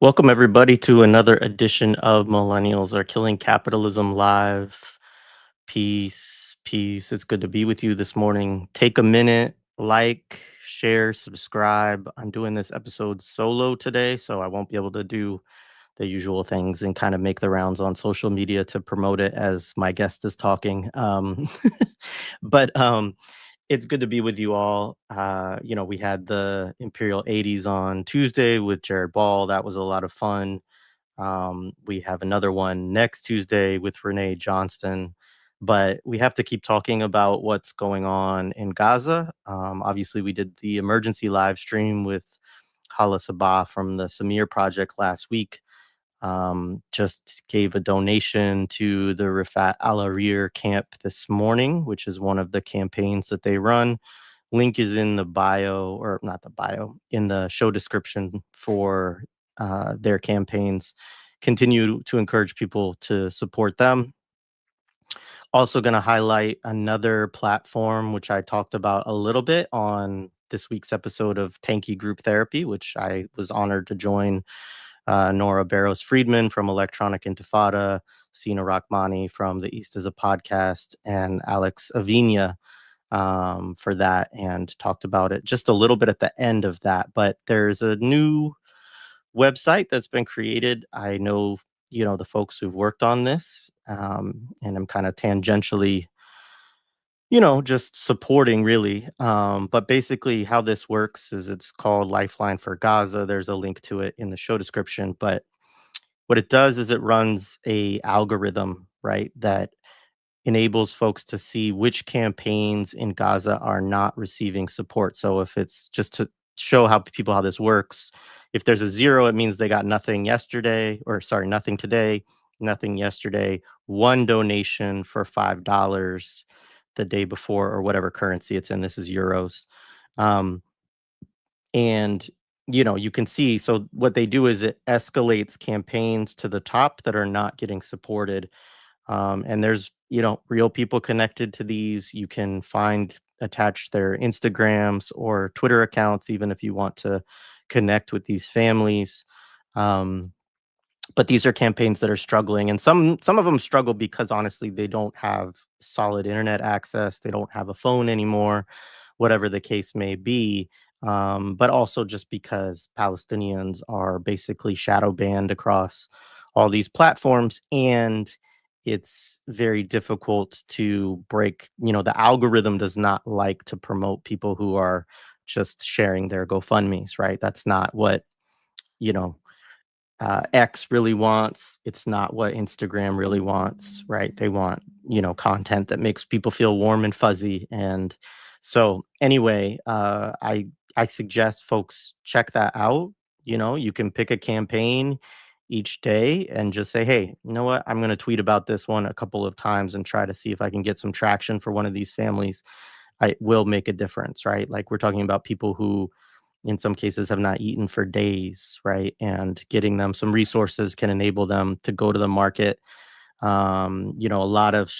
Welcome, everybody, to another edition of Millennials Are Killing Capitalism Live. Peace, peace. It's good to be with you this morning. Take a minute, like, share, subscribe. I'm doing this episode solo today, so I won't be able to do the usual things and kind of make the rounds on social media to promote it as my guest is talking. But it's good to be with you all. We had the Imperial 80s on Tuesday with Jared Ball. That was a lot of fun. We have another one next Tuesday with Renee Johnston. But we have to keep talking about what's going on in Gaza. Obviously, we did the emergency live stream with Hala Sabah from the Samir Project last week. Just gave a donation to the Rifat Al Arir camp this morning, which is one of the campaigns that they run. Link is in the bio, or not the bio, in the show description for their campaigns. Continue to encourage people to support them. Also, going to highlight another platform, which I talked about a little bit on this week's episode of Tanky Group Therapy, which I was honored to join Nora Barrows Friedman from Electronic Intifada, Sina Rahmani from The East is a Podcast, and Alex Avina for that, and talked about it just a little bit at the end of that. But there's a new website that's been created. I know, the folks who've worked on this, and I'm kind of tangentially just supporting really. But basically, how this works is it's called Lifeline for Gaza. There's a link to it in the show description. But what it does is it runs a algorithm, right, that enables folks to see which campaigns in Gaza are not receiving support. So if it's just to show how this works, if there's a zero, it means they got nothing yesterday, or sorry, nothing today, nothing yesterday, one donation for $5 the day before, or whatever currency it's in. This is euros. Um, and you can see, so what they do is it escalates campaigns to the top that are not getting supported. And there's real people connected to these. You can find attach their Instagrams or Twitter accounts, even if you want to connect with these families. um, but these are campaigns that are struggling, and some of them struggle because honestly they don't have solid internet access, they don't have a phone anymore, whatever the case may be. But also just because Palestinians are basically shadow banned across all these platforms, and it's very difficult to break. The algorithm does not like to promote people who are just sharing their GoFundMe's, right? That's not what you know X really wants. It's not what Instagram really wants, right? They want, content that makes people feel warm and fuzzy. And so anyway, I suggest folks check that out. You can pick a campaign each day and just say, hey, you know what? I'm going to tweet about this one a couple of times and try to see if I can get some traction for one of these families. I will make a difference, right? Like, we're talking about people who in some cases have not eaten for days, right? And getting them some resources can enable them to go to the market. A lot of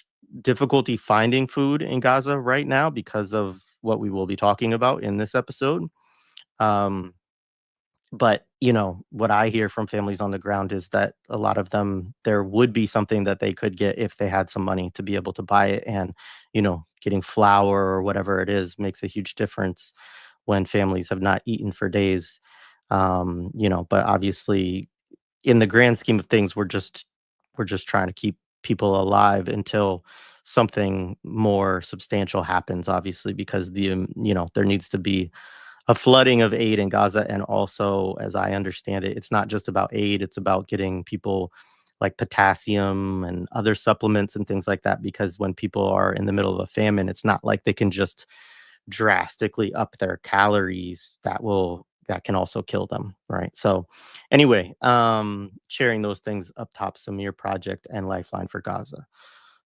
difficulty finding food in Gaza right now because of what we will be talking about in this episode. Um, but what I hear from families on the ground is that a lot of them, there would be something that they could get if they had some money to be able to buy it. And getting flour or whatever it is makes a huge difference when families have not eaten for days. But obviously, in the grand scheme of things, we're just trying to keep people alive until something more substantial happens, obviously, because there needs to be a flooding of aid in Gaza. And also, as I understand it, it's not just about aid, it's about getting people like potassium and other supplements and things like that, because when people are in the middle of a famine, it's not like they can just drastically up their calories. That can also kill them, right? So anyway, sharing those things up top: Samir Project and Lifeline for Gaza.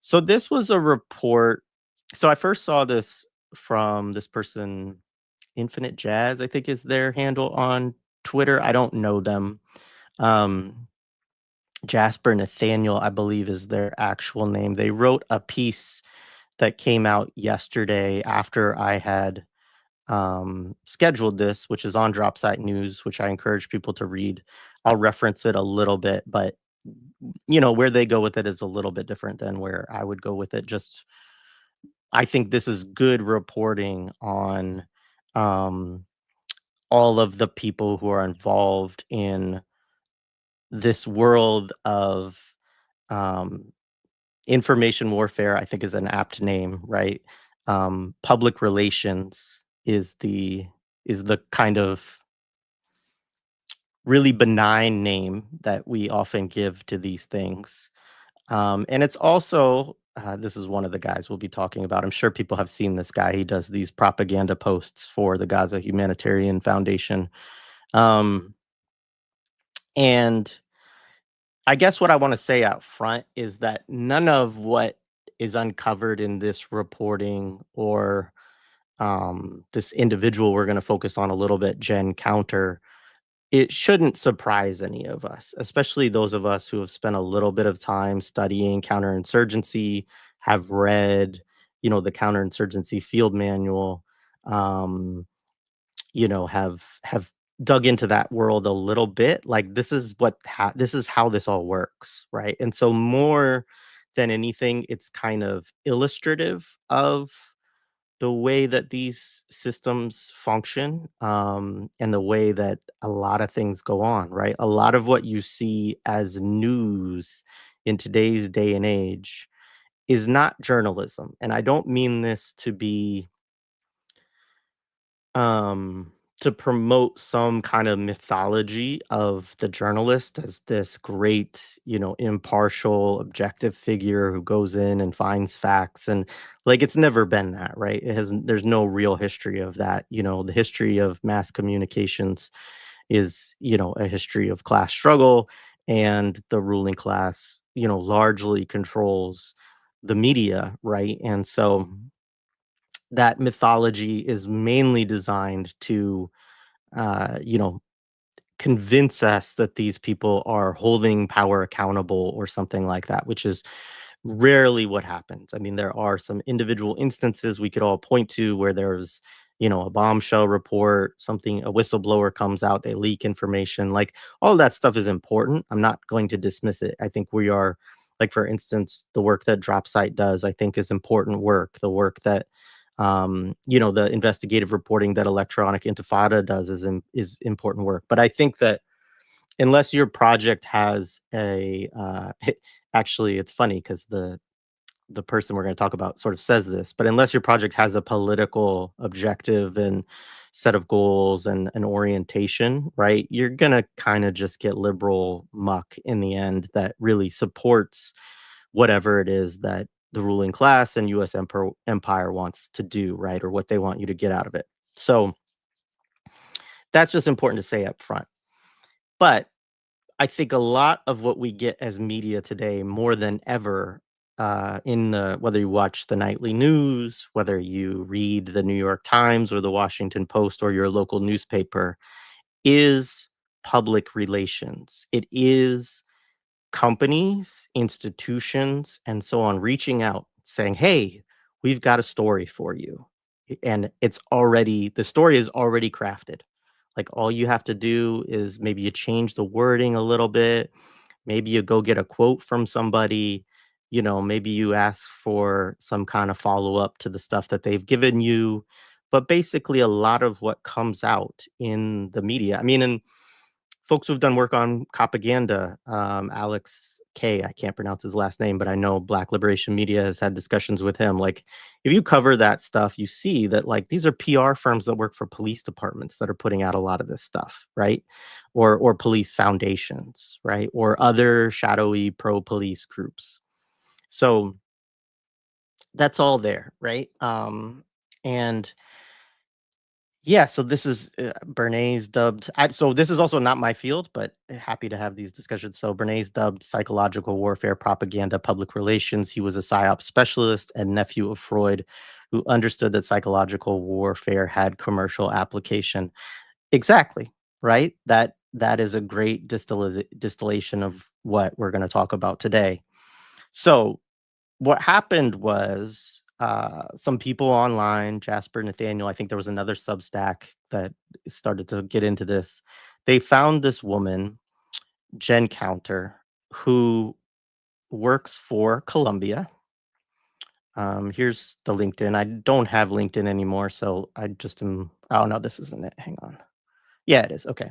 So this was a report. So I first saw this from this person, Infinite Jazz, I think is their handle on Twitter. I don't know them. Um, Jasper Nathaniel, I believe, is their actual name. They wrote a piece that came out yesterday after I had scheduled this, which is on Dropsite News, which I encourage people to read. I'll reference it a little bit, but where they go with it is a little bit different than where I would go with it. Just I think this is good reporting on um, all of the people who are involved in this world of um, information warfare. I think is an apt name, right? Public relations is the kind of really benign name that we often give to these things. And it's also, this is one of the guys we'll be talking about. I'm sure people have seen this guy. He does these propaganda posts for the Gaza Humanitarian Foundation. Um, and I guess what I want to say out front is that none of what is uncovered in this reporting or this individual we're going to focus on a little bit, Jen Counter, it shouldn't surprise any of us, especially those of us who have spent a little bit of time studying counterinsurgency, have read, the counterinsurgency field manual, um, have dug into that world a little bit. Like this is how this all works, right? And so more than anything, it's kind of illustrative of the way that these systems function, and the way that a lot of things go on, right? A lot of what you see as news in today's day and age is not journalism. And I don't mean this um, to promote some kind of mythology of the journalist as this great, impartial, objective figure who goes in and finds facts. And like, it's never been that, right? There's no real history of that. The history of mass communications is, a history of class struggle, and the ruling class, largely controls the media, right? And so that mythology is mainly designed to, uh, you know, convince us that these people are holding power accountable or something like that, which is rarely what happens. I mean, there are some individual instances we could all point to where there's, a bombshell report, something, a whistleblower comes out, they leak information. Like all that stuff is important. I'm not going to dismiss it. I think we are, like, for instance, the work that Dropsite does, I think is important work. The work that the investigative reporting that Electronic Intifada does is important work. But I think that unless your project has a actually, it's funny because the person we're going to talk about sort of says this, but unless your project has a political objective and set of goals and an orientation, right, you're going to kind of just get liberal muck in the end that really supports whatever it is that the ruling class and US empire wants to do, right, or what they want you to get out of it. So that's just important to say up front. But I think a lot of what we get as media today, more than ever, whether you watch the nightly news, whether you read the New York Times or the Washington Post or your local newspaper, is public relations. It is companies, institutions, and so on reaching out saying, "Hey, we've got a story for you." And the story is already crafted. Like all you have to do is maybe you change the wording a little bit. Maybe you go get a quote from somebody, maybe you ask for some kind of follow up to the stuff that they've given you. But basically, a lot of what comes out in the media, I mean, and folks who've done work on propaganda, Alex K, I can't pronounce his last name, but I know Black Liberation Media has had discussions with him. Like, if you cover that stuff, you see that like these are PR firms that work for police departments that are putting out a lot of this stuff, right? Or police foundations, right? Or other shadowy pro-police groups. So that's all there, right? And yeah, so this is Bernays dubbed. So this is also not my field, but happy to have these discussions. So Bernays dubbed psychological warfare, propaganda, public relations. He was a psyop specialist and nephew of Freud, who understood that psychological warfare had commercial application. Exactly, right. That is a great distillation of what we're going to talk about today. So what happened was some people online, Jasper, Nathaniel, I think there was another Substack that started to get into this. They found this woman, Jen Counter, who works for Columbia. Here's the LinkedIn. I don't have LinkedIn anymore, so I just am. Oh no, this isn't it. Hang on. Yeah, it is. Okay.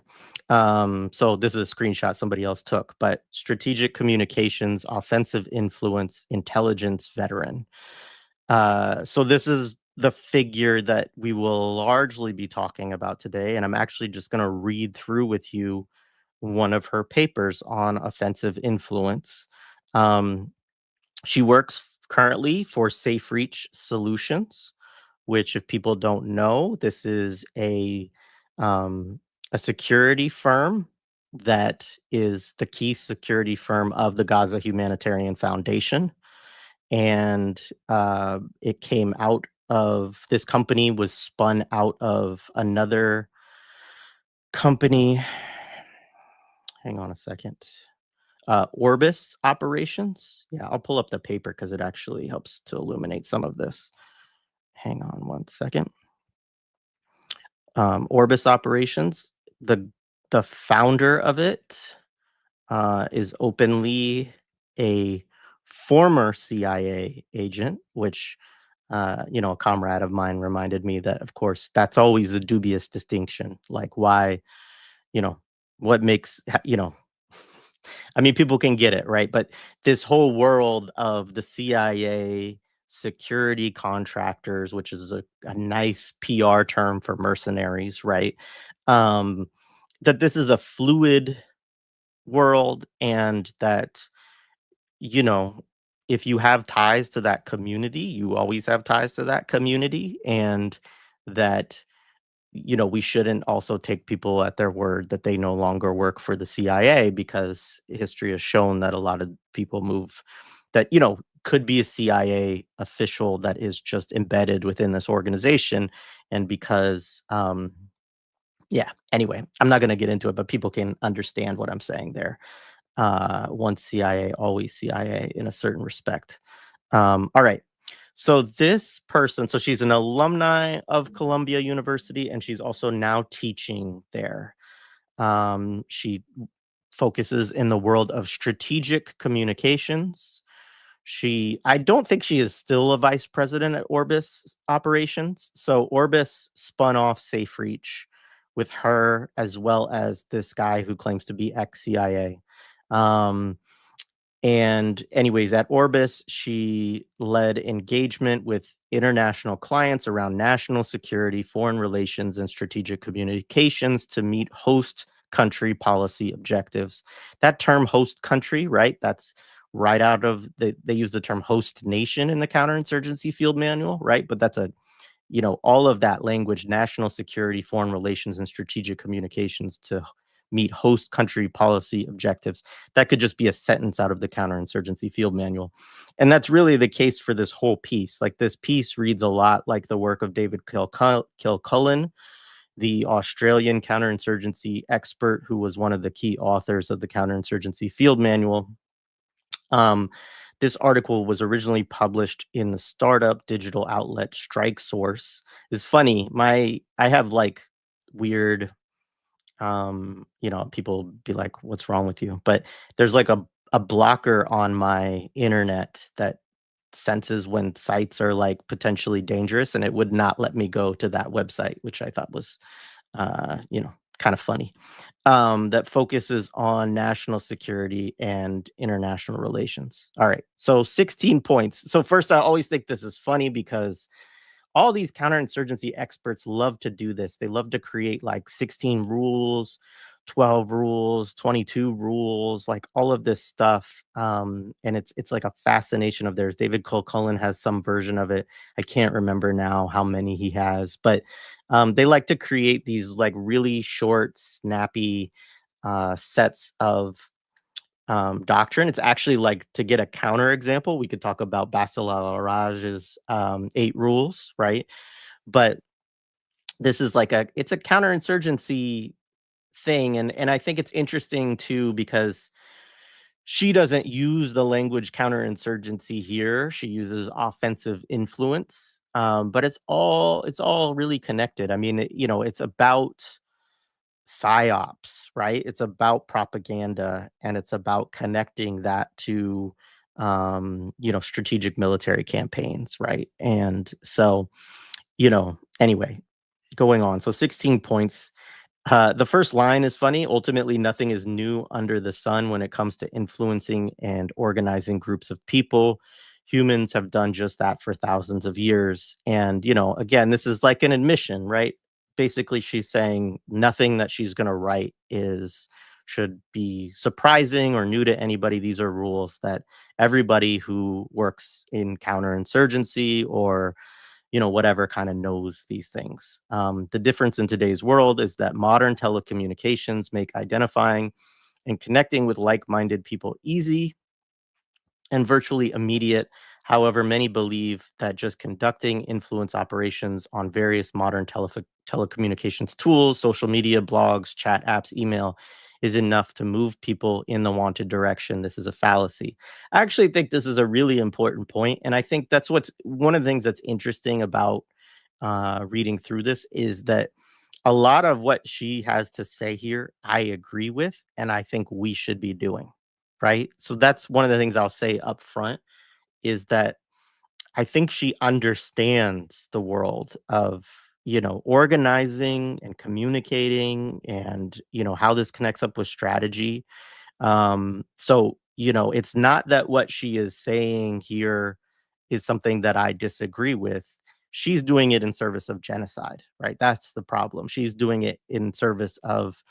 So this is a screenshot somebody else took, but strategic communications, offensive influence, intelligence veteran. So this is the figure that we will largely be talking about today, and I'm actually just going to read through with you one of her papers on offensive influence. Um, she works currently for Safe Reach Solutions, which, if people don't know, this is um, a security firm that is the key security firm of the Gaza Humanitarian Foundation. And it came out of this company was spun out of another company. Hang on a second. Orbis operations. Yeah, I'll pull up the paper because it actually helps to illuminate some of this. Hang on one second. Orbis operations. The founder of it is openly a former CIA agent, which a comrade of mine reminded me that, of course, that's always a dubious distinction. Like, why, you know, what makes, I mean, people can get it, right? But this whole world of the CIA security contractors, which is a nice PR term for mercenaries, right? Um, that this is a fluid world, and that, you know, if you have ties to that community, you always have ties to that community, and that, we shouldn't also take people at their word that they no longer work for the CIA, because history has shown that a lot of people move that, could be a CIA official that is just embedded within this organization. And because, yeah, anyway, I'm not going to get into it, but people can understand what I'm saying there. Once CIA, always CIA in a certain respect. All right. So this person, so she's an alumni of Columbia University, and she's also now teaching there. She focuses in the world of strategic communications. I don't think she is still a vice president at Orbis operations. So Orbis spun off Safe Reach with her, as well as this guy who claims to be ex-CIA. And anyways, at Orbis, she led engagement with international clients around national security, foreign relations, and strategic communications to meet host country policy objectives. That term host country, right? That's right out of they use the term host nation in the counterinsurgency field manual, right? But that's all of that language, national security, foreign relations, and strategic communications to meet host country policy objectives. That could just be a sentence out of the counterinsurgency field manual. And that's really the case for this whole piece. Like, this piece reads a lot like the work of David Kilcullen, the Australian counterinsurgency expert who was one of the key authors of the counterinsurgency field manual. Um, this article was originally published in the startup digital outlet Strike Source. It's funny, I have like weird, people be like, "What's wrong with you?" But there's like a blocker on my internet that senses when sites are like potentially dangerous, and it would not let me go to that website, which I thought was, kind of funny. That focuses on national security and international relations. All right, so 16 points. So first, I always think this is funny because all these counterinsurgency experts love to do this. They love to create like 16 rules, 12 rules, 22 rules, like all of this stuff. And it's like a fascination of theirs. David Kilcullen has some version of it. I can't remember now how many he has, but they like to create these like really short, snappy sets of doctrine. It's actually, like, to get a counter example, we could talk about Basil al-Araj's 8 rules, right? But this is like it's a counterinsurgency thing, and I think it's interesting too because She doesn't use the language counterinsurgency here. She uses offensive influence, but it's all really connected. I mean, it's about psyops, right? It's about propaganda, and it's about connecting that to, strategic military campaigns, right? And so, anyway, going on. So 16 points. The first line is funny. Ultimately, nothing is new under the sun when it comes to influencing and organizing groups of people. Humans have done just that for thousands of years. And, again, this is like an admission, right? Basically, she's saying nothing that she's going to write is should be surprising or new to anybody. These are rules that everybody who works in counterinsurgency or whatever kind of knows these things. The difference in today's world is that modern telecommunications make identifying and connecting with like minded people easy and virtually immediate. However, many believe that just conducting influence operations on various modern telecommunications tools, social media, blogs, chat apps, email, is enough to move people in the wanted direction. This is a fallacy. I actually think this is a really important point, and I think that's what's one of the things that's interesting about reading through this is that a lot of what she has to say here, I agree with, and I think we should be doing, right? So that's one of the things I'll say up front is that I think she understands the world of, organizing and communicating and, how this connects up with strategy. So, it's not that what she is saying here is something that I disagree with. She's doing it in service of genocide, right? That's the problem. She's doing it in service of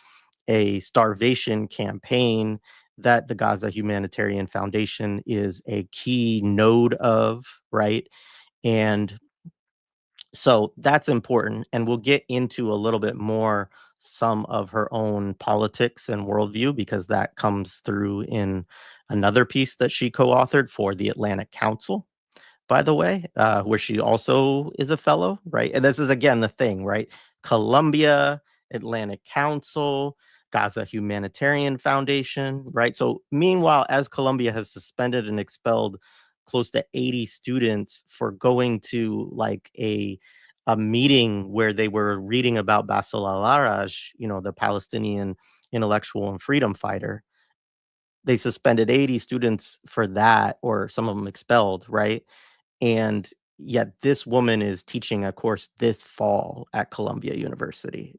a starvation campaign that the Gaza Humanitarian Foundation is a key node of, right? And so that's important. And we'll get into a little bit more some of her own politics and worldview because that comes through in another piece that she co authored for the Atlantic Council, by the way, where she also is a fellow, right? And this is again the thing, right? Columbia, Atlantic Council, Gaza Humanitarian Foundation, right? So, meanwhile, as Columbia has suspended and expelled close to 80 students for going to like a meeting where they were reading about Bassel al-Araj, the Palestinian intellectual and freedom fighter. They suspended 80 students for that, or some of them expelled, right? And yet this woman is teaching a course this fall at Columbia University.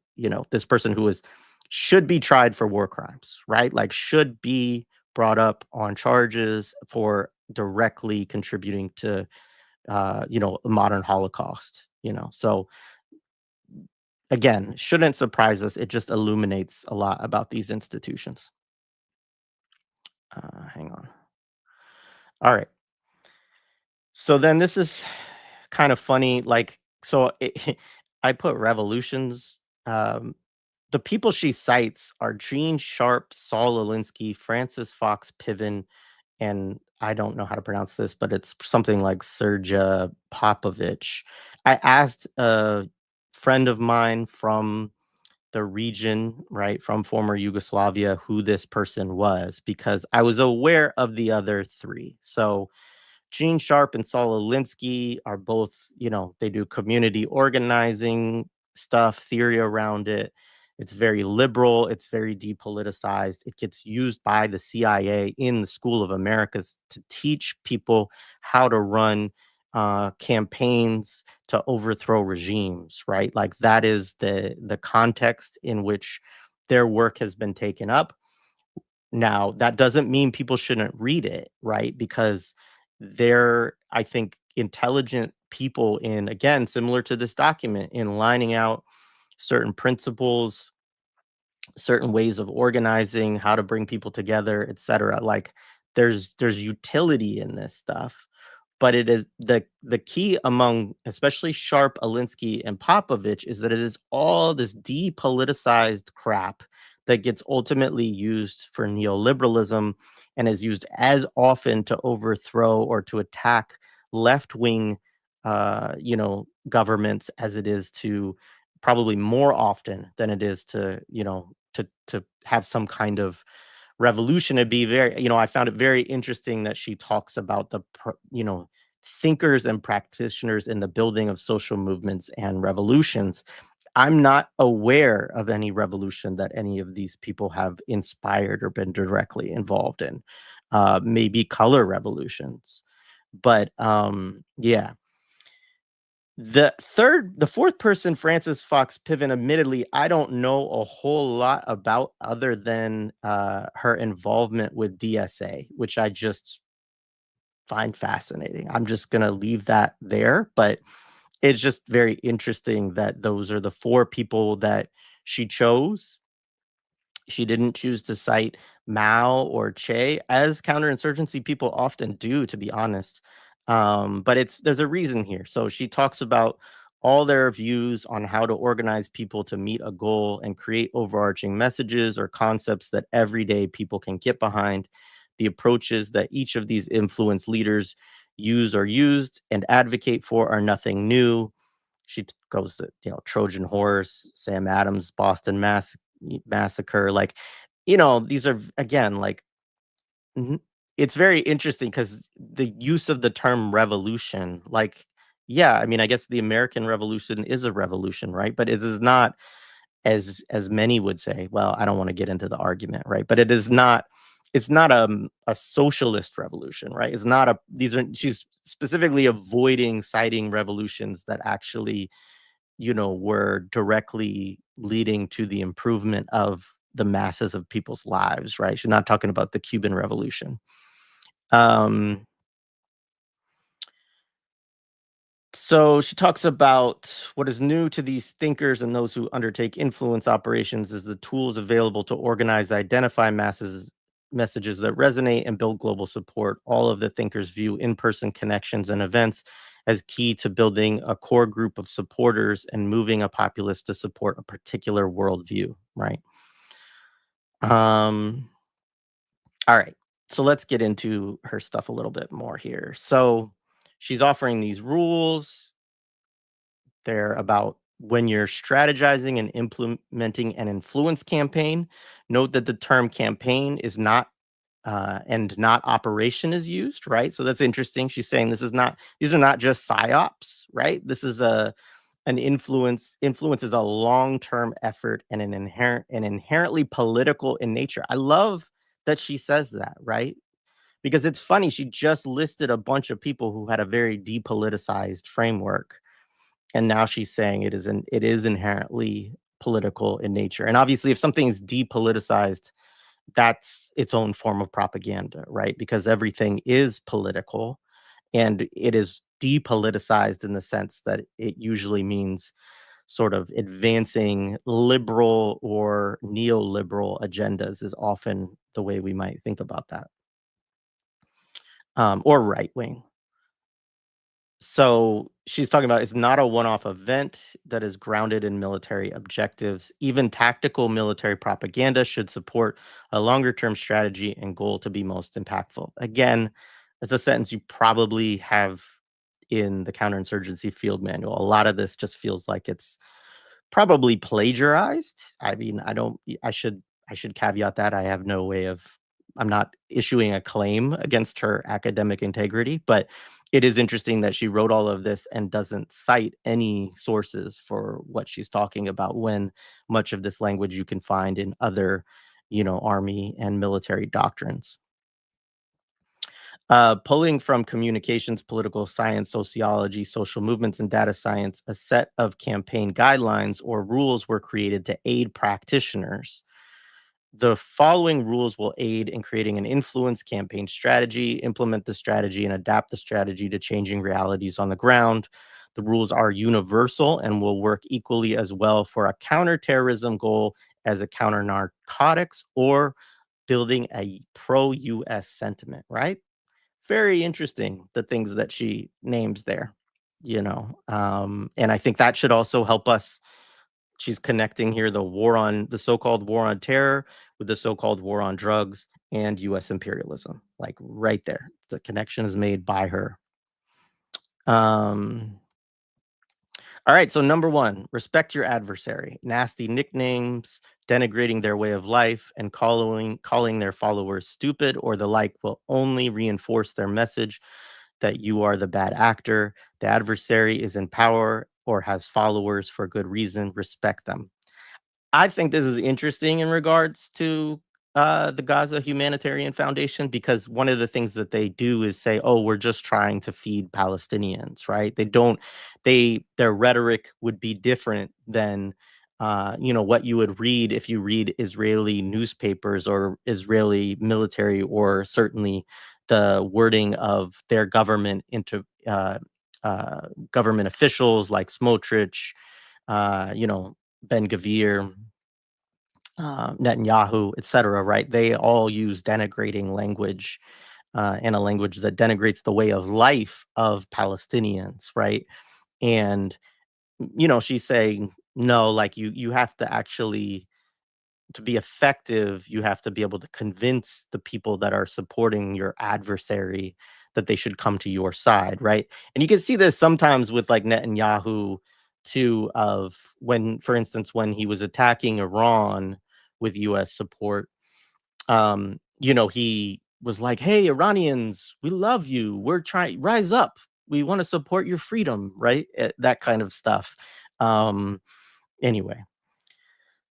This person who is should be tried for war crimes, right? Like should be brought up on charges for directly contributing to a modern Holocaust, So again, shouldn't surprise us. It just illuminates a lot about these institutions. Hang on. All right. So then this is kind of funny. Like, so I put revolutions. The people she cites are Gene Sharp, Saul Alinsky, Francis Fox Piven, and I don't know how to pronounce this, but it's something like Serja Popovich. I asked a friend of mine from the region, right, from former Yugoslavia, who this person was, because I was aware of the other three. So Gene Sharp and Saul Alinsky are both, they do community organizing stuff, theory around it. It's very liberal, it's very depoliticized. It gets used by the CIA in the School of Americas to teach people how to run campaigns to overthrow regimes, right? Like that is the context in which their work has been taken up. Now, that doesn't mean people shouldn't read it, right? Because they're, I think, intelligent people in, again, similar to this document, in lining out certain principles, certain ways of organizing, how to bring people together, etc. Like there's utility in this stuff, but it is the key among especially Sharp, Alinsky, and Popovich is that it is all this depoliticized crap that gets ultimately used for neoliberalism and is used as often to overthrow or to attack left-wing governments as it is to probably more often than it is to to have some kind of revolution, it'd be very, I found it very interesting that she talks about thinkers and practitioners in the building of social movements and revolutions. I'm not aware of any revolution that any of these people have inspired or been directly involved in. Maybe color revolutions, but yeah. The fourth person, Frances Fox Piven, admittedly, I don't know a whole lot about other than her involvement with DSA, which I just find fascinating. I'm just gonna leave that there, but it's just very interesting that those are the four people that she chose. She didn't choose to cite Mao or Che, as counterinsurgency people often do, to be honest. But there's a reason here. So she talks about all their views on how to organize people to meet a goal and create overarching messages or concepts that everyday people can get behind. The approaches that each of these influence leaders use or used and advocate for are nothing new. She goes to, Trojan Horse, Sam Adams, Boston Massacre. Like, these are, again, like, mhm. It's very interesting because the use of the term revolution, like, yeah, I mean, I guess the American Revolution is a revolution, right? But it is not, as many would say. Well, I don't want to get into the argument, right? But it is not. It's not a socialist revolution, right? It's not a. These are. She's specifically avoiding citing revolutions that actually, were directly leading to the improvement of the masses of people's lives, right? She's not talking about the Cuban Revolution. Um, so she talks about what is new to these thinkers and those who undertake influence operations is the tools available to organize, identify messages that resonate and build global support. All of the thinkers view in-person connections and events as key to building a core group of supporters and moving a populace to support a particular worldview, right? Um, all right. So let's get into her stuff a little bit more here. So she's offering these rules. They're about when you're strategizing and implementing an influence campaign. Note that the term campaign is not and not operation is used, right? So that's interesting. She's saying these are not just psyops, right? This is an influence. Influence is a long-term effort and inherently political in nature. I love that she says that, right? Because it's funny, she just listed a bunch of people who had a very depoliticized framework, and now she's saying it is inherently political in nature. And obviously, if something is depoliticized, that's its own form of propaganda, right? Because everything is political, and it is depoliticized in the sense that it usually means sort of advancing liberal or neoliberal agendas is often the way we might think about that, or right wing. So she's talking about it's not a one-off event that is grounded in military objectives. Even tactical military propaganda should support a longer-term strategy and goal to be most impactful. Again, that's a sentence you probably have in the counterinsurgency field manual. A lot of this just feels like it's probably plagiarized. I mean, I should caveat that I have no way of I'm not issuing a claim against her academic integrity, but it is interesting that she wrote all of this and doesn't cite any sources for what she's talking about when much of this language you can find in other, army and military doctrines. Pulling from communications, political science, sociology, social movements, and data science, a set of campaign guidelines or rules were created to aid practitioners. The following rules will aid in creating an influence campaign strategy, implement the strategy, and adapt the strategy to changing realities on the ground. The rules are universal and will work equally as well for a counterterrorism goal as a counter narcotics or building a pro US sentiment, right? Very interesting, the things that she names there, and I think that should also help us. She's connecting here the so-called war on terror with the so-called war on drugs and US imperialism, like right there. The connection is made by her. Um, All right, so number one, respect your adversary. Nasty nicknames, denigrating their way of life, and calling their followers stupid or the like will only reinforce their message that you are the bad actor. The adversary is in power or has followers for good reason. Respect them. I think this is interesting in regards to the Gaza Humanitarian Foundation, because one of the things that they do is say, "Oh, we're just trying to feed Palestinians," right? They don't. Their rhetoric would be different than what you would read if you read Israeli newspapers or Israeli military, or certainly the wording of their government officials like Smotrich, Ben Gavir, Netanyahu, etc. Right? They all use denigrating language, and a language that denigrates the way of life of Palestinians, right? And she's saying no, like you have to actually, to be effective, you have to be able to convince the people that are supporting your adversary that they should come to your side, right? And you can see this sometimes with like Netanyahu too, of when, for instance, when he was attacking Iran with US support, he was like, "Hey, Iranians, we love you. We're trying, rise up. We want to support your freedom," right? That kind of stuff. Um, anyway,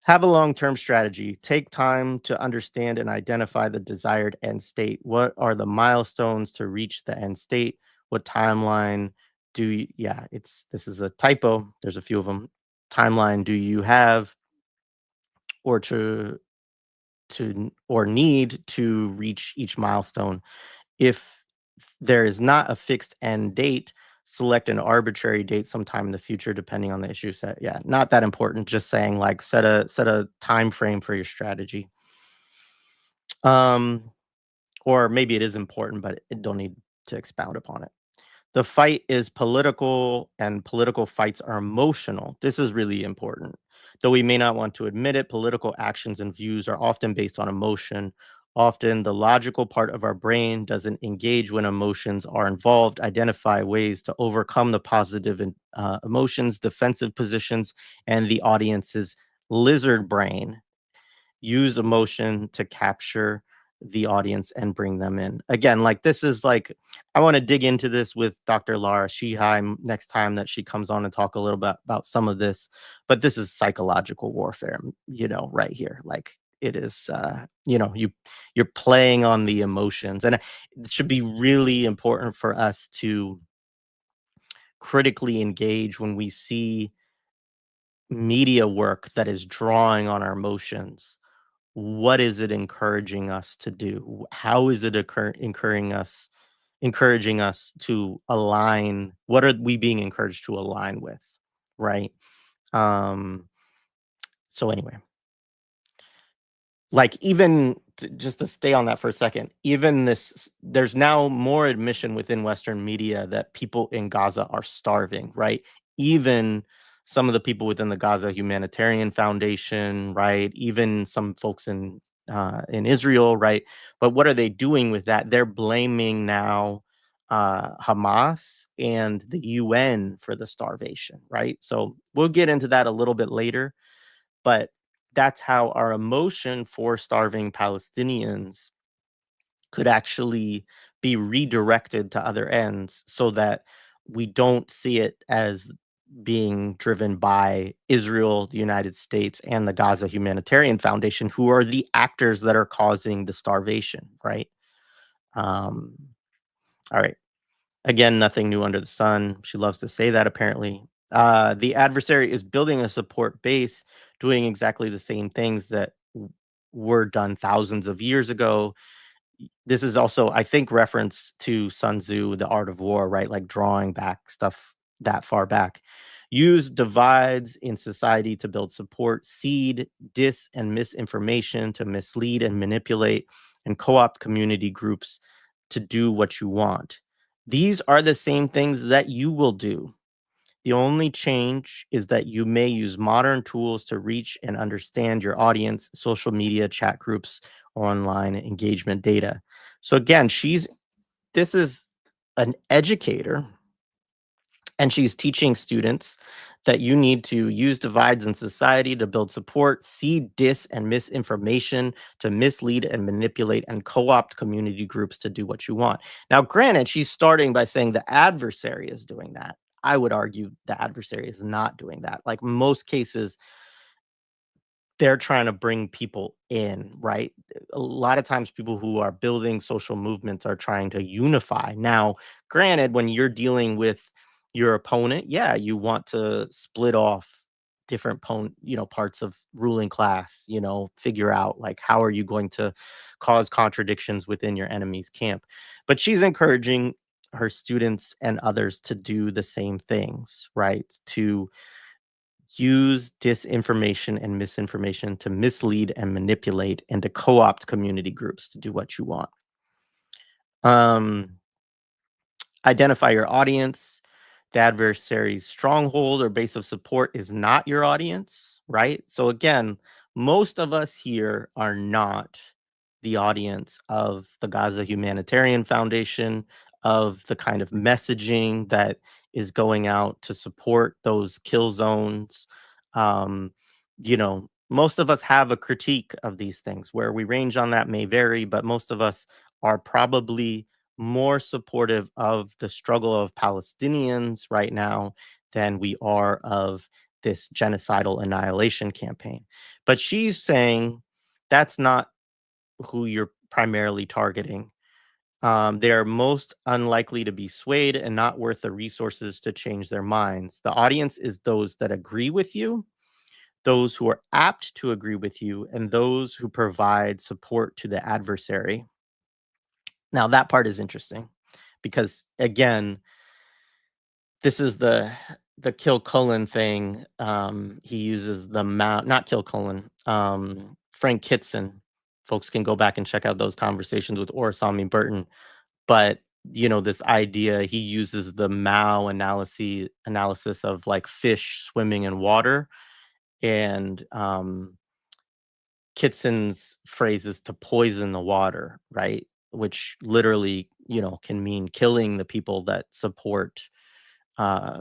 have a long-term strategy. Take time to understand and identify the desired end state. What are the milestones to reach the end state? What timeline do you, yeah, this is a typo. There's a few of them. Timeline do you have, or or need to reach each milestone? If there is not a fixed end date, select an arbitrary date sometime in the future, depending on the issue set. Yeah, not that important. Just saying, like, set a time frame for your strategy. Um, or maybe it is important, but it don't need to expound upon it. The fight is political, and political fights are emotional. This is really important. Though we may not want to admit it, political actions and views are often based on emotion. Often, the logical part of our brain doesn't engage when emotions are involved. Identify ways to overcome the positive emotions, defensive positions, and the audience's lizard brain. Use emotion to capture the audience and bring them in. Again, like, this is like, I want to dig into this with Dr. Lara Sheheim next time that she comes on and talk a little bit about some of this. But this is psychological warfare, right here. Like, it is, you're playing on the emotions, and it should be really important for us to critically engage when we see media work that is drawing on our emotions. What is it encouraging us to do? How is it encouraging us to align? What are we being encouraged to align with? Right. Um, so anyway, like, even just to stay on that for a second, even there's now more admission within Western media that people in Gaza are starving, right? Even some of the people within the Gaza Humanitarian Foundation, right? Even some folks in Israel, right? But what are they doing with that? They're blaming now Hamas and the UN for the starvation, right? So we'll get into that a little bit later, but that's how our emotion for starving Palestinians could actually be redirected to other ends, so that we don't see it as being driven by Israel, the United States, and the Gaza Humanitarian Foundation, who are the actors that are causing the starvation, right? Um, all right. Again, nothing new under the sun. She loves to say that, apparently. The adversary is building a support base, doing exactly the same things that were done thousands of years ago. This is also, I think, reference to Sun Tzu, The Art of War, right? Like, drawing back stuff that far back. Use divides in society to build support, seed and misinformation to mislead and manipulate, and co-opt community groups to do what you want. These are the same things that you will do. The only change is that you may use modern tools to reach and understand your audience, social media, chat groups, online engagement data. So again, this is an educator, and she's teaching students that you need to use divides in society to build support, see dis and misinformation to mislead and manipulate and co-opt community groups to do what you want. Now, granted, she's starting by saying the adversary is doing that. I would argue the adversary is not doing that. Like most cases, they're trying to bring people in, right? A lot of times people who are building social movements are trying to unify. Now, granted, when you're dealing with your opponent, yeah, you want to split off different parts of ruling class, figure out like how are you going to cause contradictions within your enemy's camp. But she's encouraging her students and others to do the same things, right? To use disinformation and misinformation to mislead and manipulate and to co-opt community groups to do what you want. Um, Identify your audience. The adversary's stronghold or base of support is not your audience, right? So again, most of us here are not the audience of the Gaza Humanitarian Foundation, of the kind of messaging that is going out to support those kill zones. Most of us have a critique of these things. Where we range on that may vary, but most of us are probably more supportive of the struggle of Palestinians right now than we are of this genocidal annihilation campaign. But she's saying that's not who you're primarily targeting. They are most unlikely to be swayed and not worth the resources to change their minds. The audience is those that agree with you, those who are apt to agree with you, and those who provide support to the adversary. Now, that part is interesting because, again, this is the Kill Cullen thing. He uses the not Kill Cullen, Frank Kitson. Folks can go back and check out those conversations with Orasami Burton. But this idea, he uses the Mao analysis of like fish swimming in water, and Kitson's phrase is to poison the water, right? Which literally, can mean killing the people that support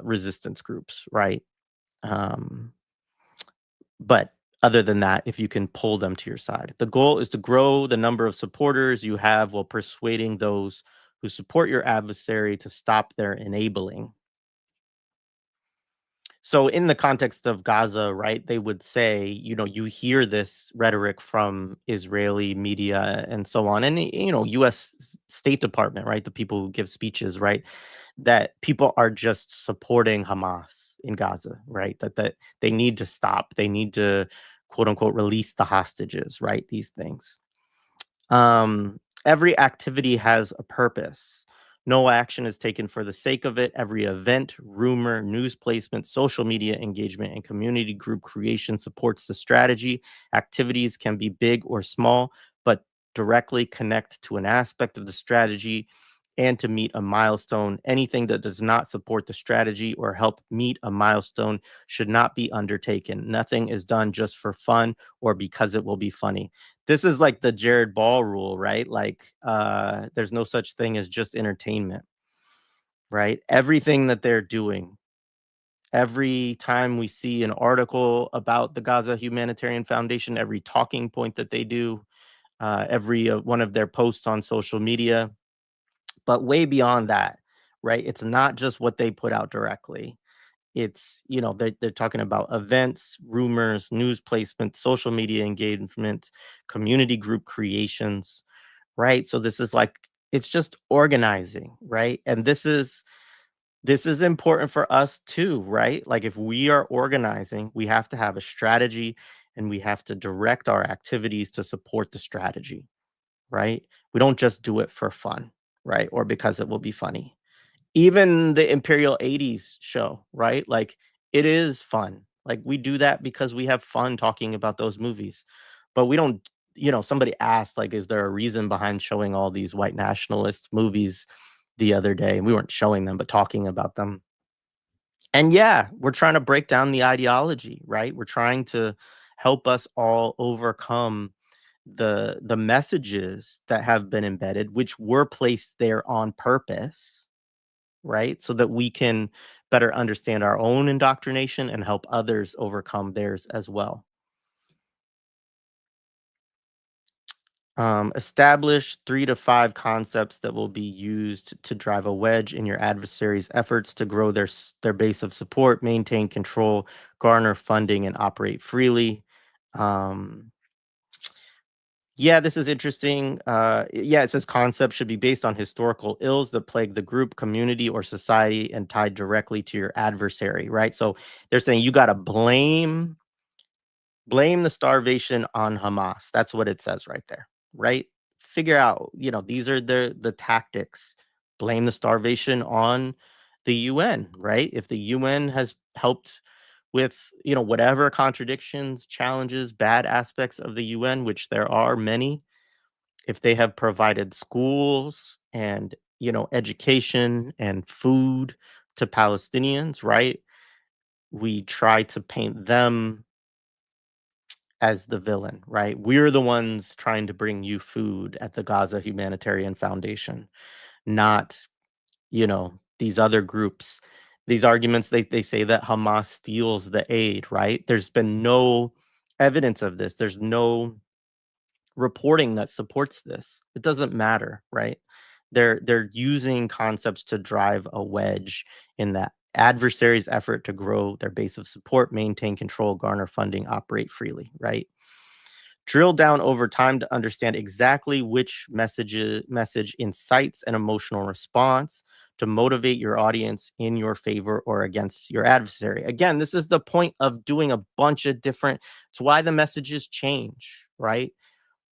resistance groups, right? Um, but other than that, if you can pull them to your side, the goal is to grow the number of supporters you have while persuading those who support your adversary to stop their enabling. So in the context of Gaza, right, they would say, you hear this rhetoric from Israeli media and so on, and U.S. State Department, right, the people who give speeches, right, that people are just supporting Hamas in Gaza, right, that they need to stop, they need to quote unquote release the hostages, right, these things. Every activity has a purpose. No action is taken for the sake of it. Every event, rumor, news placement, social media engagement, and community group creation supports the strategy. Activities can be big or small, but directly connect to an aspect of the strategy and to meet a milestone. Anything that does not support the strategy or help meet a milestone should not be undertaken. Nothing is done just for fun or because it will be funny. This is like the Jared Ball rule, right? Like, there's no such thing as just entertainment, right? Everything that they're doing, every time we see an article about the Gaza Humanitarian Foundation, every talking point that they do, every one of their posts on social media, but way beyond that, right? It's not just what they put out directly. It's, they're talking about events, rumors, news placement, social media engagement, community group creations, right? So this is like, it's just organizing, right? And this is important for us too, right? Like if we are organizing, we have to have a strategy and we have to direct our activities to support the strategy, right? We don't just do it for fun, right? Or because it will be funny. Even the Imperial 80s show, right? Like, it is fun. Like, we do that because we have fun talking about those movies. But we don't, somebody asked, like, is there a reason behind showing all these white nationalist movies the other day? And we weren't showing them, but talking about them. And yeah, we're trying to break down the ideology, right? We're trying to help us all overcome the messages that have been embedded, which were placed there on purpose, right? So that we can better understand our own indoctrination and help others overcome theirs as well. Establish 3 to 5 concepts that will be used to drive a wedge in your adversary's efforts to grow their base of support, maintain control, garner funding, and operate freely. Um, yeah, this is interesting. Yeah, it says concepts should be based on historical ills that plague the group, community, or society and tied directly to your adversary, right? So they're saying you got to blame the starvation on Hamas. That's what it says right there, right? Figure out, these are the tactics. Blame the starvation on the UN, right? If the UN has helped with, whatever contradictions, challenges, bad aspects of the UN, which there are many, if they have provided schools and, education and food to Palestinians, right? We try to paint them as the villain, right? We're the ones trying to bring you food at the Gaza Humanitarian Foundation, not, these other groups. These arguments, they say that Hamas steals the aid, right? There's been no evidence of this. There's no reporting that supports this. It doesn't matter, right? They're using concepts to drive a wedge in that adversary's effort to grow their base of support, maintain control, garner funding, operate freely, right? Drill down over time to understand exactly which message incites an emotional response to motivate your audience in your favor or against your adversary. Again, this is the point of doing a bunch of different, it's why the messages change, right?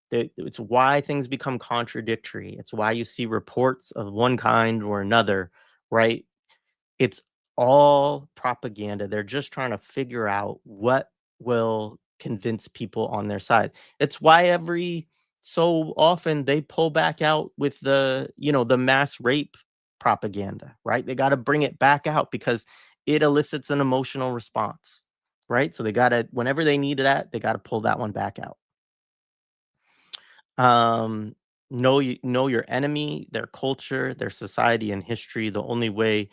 It's why things become contradictory. It's why you see reports of one kind or another, right? It's all propaganda. They're just trying to figure out what will convince people on their side. It's why every so often they pull back out with the mass rape propaganda, right? They got to bring it back out because it elicits an emotional response, right? So they got to, whenever they need that, they got to pull that one back out. Um, know your enemy, their culture, their society and history. The only way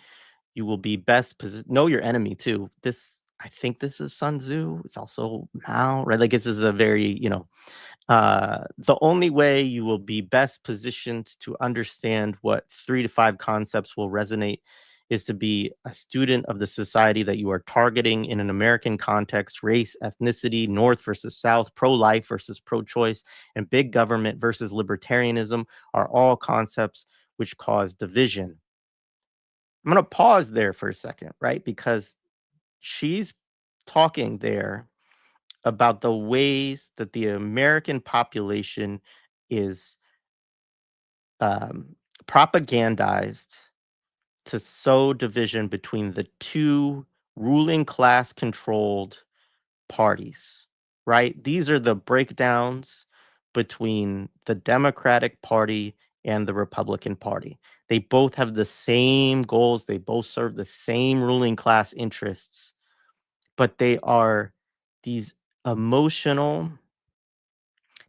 you will be know your enemy too. I think this is Sun Tzu. It's also Mao, right? Like this is a very, the only way you will be best positioned to understand what 3 to 5 concepts will resonate is to be a student of the society that you are targeting in an American context: race, ethnicity, North versus South, pro-life versus pro-choice, and big government versus libertarianism are all concepts which cause division. I'm going to pause there for a second, right? Because she's talking there about the ways that the American population is um, propagandized to sow division between the two ruling class controlled parties, right? These are the breakdowns between the Democratic Party and the Republican Party. They both have the same goals, they both serve the same ruling class interests, but they are these emotional,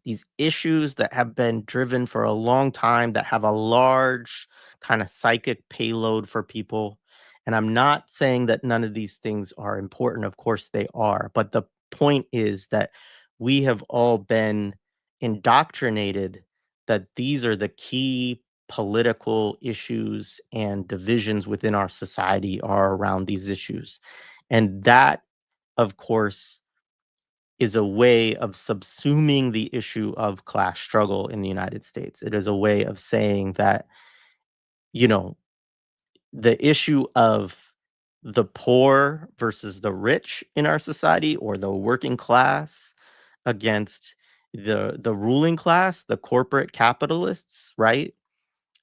these issues that have been driven for a long time, that have a large kind of psychic payload for people. And I'm not saying that none of these things are important. Of course they are. But the point is that we have all been indoctrinated that these are the key political issues, and divisions within our society are around these issues. And that, of course, is a way of subsuming the issue of class struggle in the United States. It is a way of saying that, you know, the issue of the poor versus the rich in our society, or the working class against the ruling class, the corporate capitalists, right?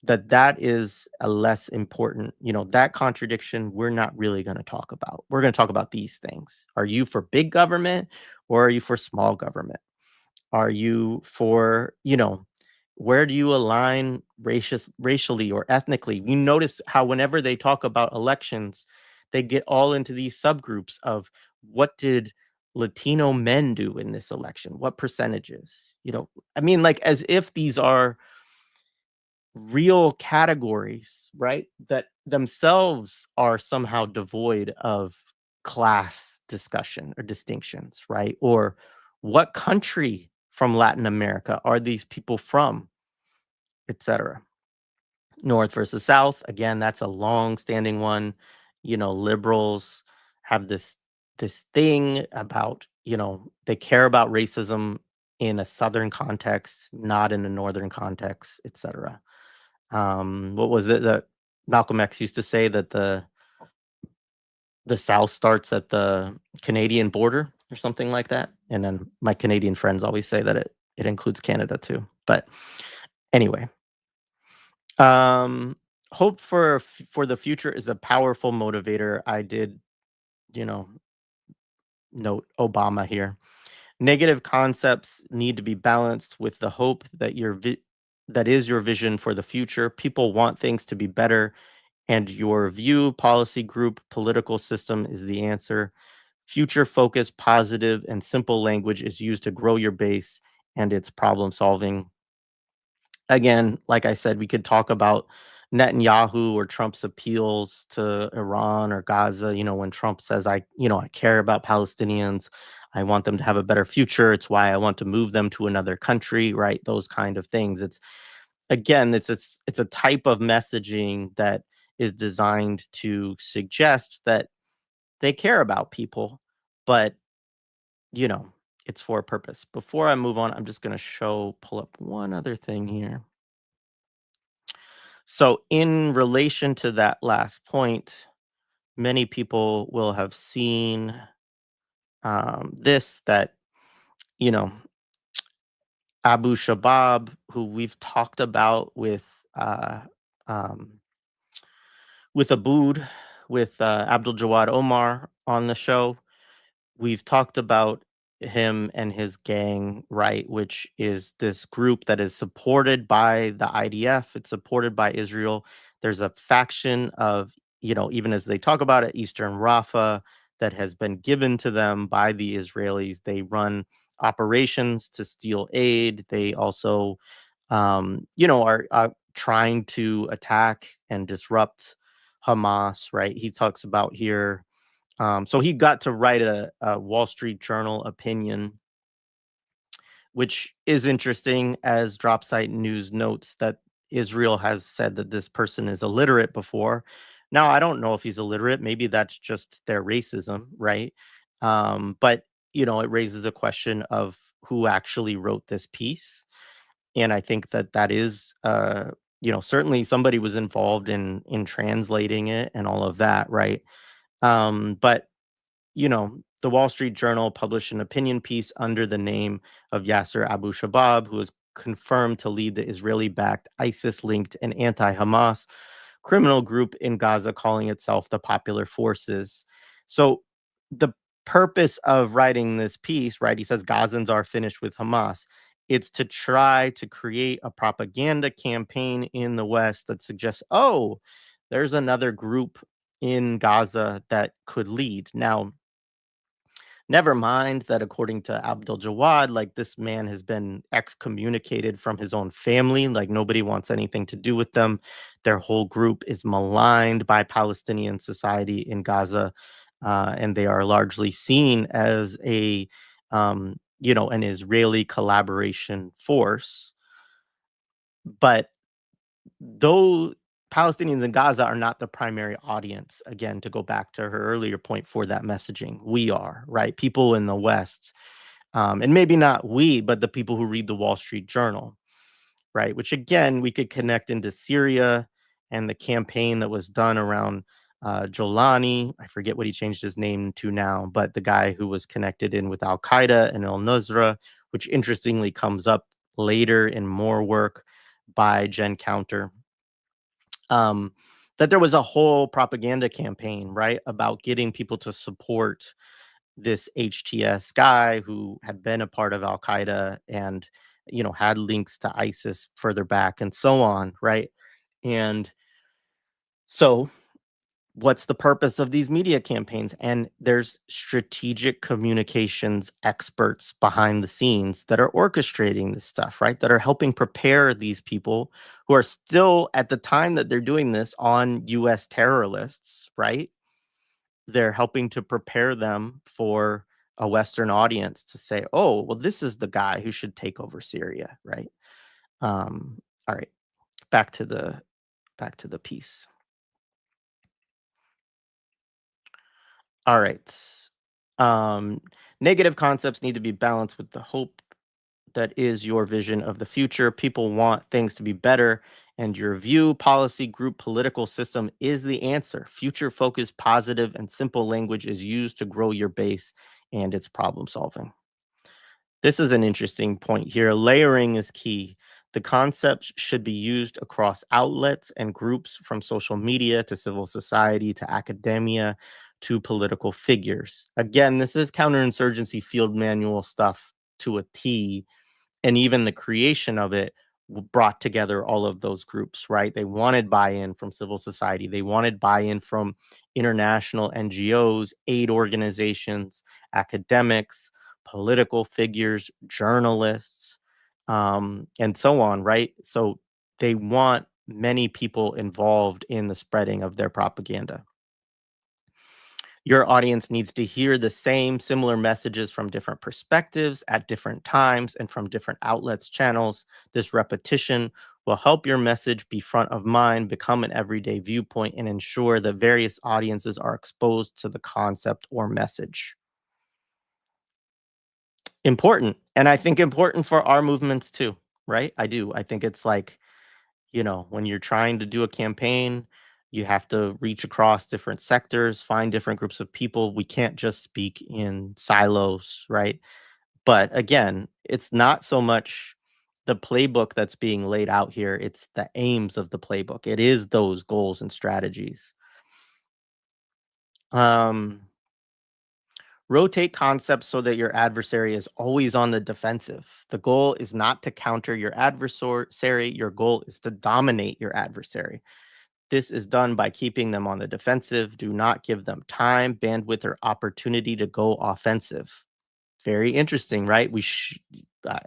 That is a less important, that contradiction we're not really going to talk about. We're going to talk about these things. Are you for big government or are you for small government? Are you for, where do you align racially or ethnically? You notice how whenever they talk about elections, they get all into these subgroups of what did Latino men do in this election? What percentages? I mean, like as if these are real categories, right? That themselves are somehow devoid of class discussion or distinctions, right? Or what country from Latin America are these people from, etc. North versus South, again, that's a long-standing one. Liberals have this thing about, they care about racism in a Southern context, not in a Northern context, etc. What was it that Malcolm X used to say, that the South starts at the Canadian border or something like that? And then my Canadian friends always say that it includes Canada too. But anyway, um, hope for the future is a powerful motivator. I did, you know, note Obama here. Negative concepts need to be balanced with the hope that that is your vision for the future. People want things to be better, and your view, policy group, political system is the answer. Future focused, positive, and simple language is used to grow your base and its problem solving. Again, like I said, we could talk about Netanyahu or Trump's appeals to Iran or Gaza. When Trump says, I care about Palestinians. I want them to have a better future. It's why I want to move them to another country, right? Those kind of things. It's a type of messaging that is designed to suggest that they care about people, but you know, it's for a purpose. Before I move on, I'm just going to pull up one other thing here. So, in relation to that last point, many people will have seen this, that, you know, Abu Shabab, who we've talked about um, with Abood, with Abdul Jawad Omar on the show. We've talked about him and his gang, right, which is this group that is supported by the IDF. It's supported by Israel. There's a faction of, even as they talk about it, Eastern Rafah, that has been given to them by the Israelis. They run operations to steal aid. They also, are trying to attack and disrupt Hamas, right? He talks about here, so he got to write a Wall Street Journal opinion, which is interesting, as Dropsite News notes that Israel has said that this person is illiterate before. Now, I don't know if he's illiterate. Maybe that's just their racism, right? But, it raises a question of who actually wrote this piece. And I think that is, certainly somebody was involved in translating it and all of that, right? But the Wall Street Journal published an opinion piece under the name of Yasser Abu Shabab, who is confirmed to lead the Israeli-backed ISIS-linked and anti-Hamas criminal group in Gaza, calling itself the Popular Forces. So the purpose of writing this piece, right? He says Gazans are finished with Hamas. It's to try to create a propaganda campaign in the West that suggests, oh, there's another group in Gaza that could lead. Now, never mind that according to Abdul Jawad, like, this man has been excommunicated from his own family. Like, nobody wants anything to do with them. Their whole group is maligned by Palestinian society in Gaza, and they are largely seen as an Israeli collaboration force. But though Palestinians in Gaza are not the primary audience, again, to go back to her earlier point for that messaging, we are, right? People in the West, and maybe not we, but the people who read the Wall Street Journal, right? Which, again, we could connect into Syria and the campaign that was done around Jolani. I forget what he changed his name to now, but the guy who was connected in with Al Qaeda and Al Nusra, which interestingly comes up later in more work by Jen Counter, um, that there was a whole propaganda campaign, right, about getting people to support this HTS guy who had been a part of Al Qaeda and, had links to ISIS further back and so on, right? And so what's the purpose of these media campaigns? And there's strategic communications experts behind the scenes that are orchestrating this stuff, right? That are helping prepare these people who are still, at the time that they're doing this, on US terror lists, right? They're helping to prepare them for a Western audience to say, oh, well, this is the guy who should take over Syria, right? All right, back to the piece. All right. Um, Negative concepts need to be balanced with the hope that is your vision of the future. People want things to be better, and your view, policy, group, political system is the answer. Future focused, positive, and simple language is used to grow your base and its problem solving. This is an interesting point here. Layering is key. The concepts should be used across outlets and groups, from social media to civil society to academia to political figures. Again, this is counterinsurgency field manual stuff to a T, and even the creation of it brought together all of those groups, right? They wanted buy-in from civil society. They wanted buy-in from international NGOs, aid organizations, academics, political figures, journalists, and so on, right? So they want many people involved in the spreading of their propaganda. Your audience needs to hear the same similar messages from different perspectives at different times and from different outlets, channels. This repetition will help your message be front of mind, become an everyday viewpoint, and ensure that various audiences are exposed to the concept or message. Important. And I think important for our movements too, right? I do. I think it's like, when you're trying to do a campaign, you have to reach across different sectors, find different groups of people. We can't just speak in silos, right? But again, it's not so much the playbook that's being laid out here, it's the aims of the playbook. It is those goals and strategies. Um, Rotate concepts so that your adversary is always on the defensive. The goal is not to counter your adversary, your goal is to dominate your adversary. This is done by keeping them on the defensive. Do not give them time, bandwidth, or opportunity to go offensive. Very interesting, right?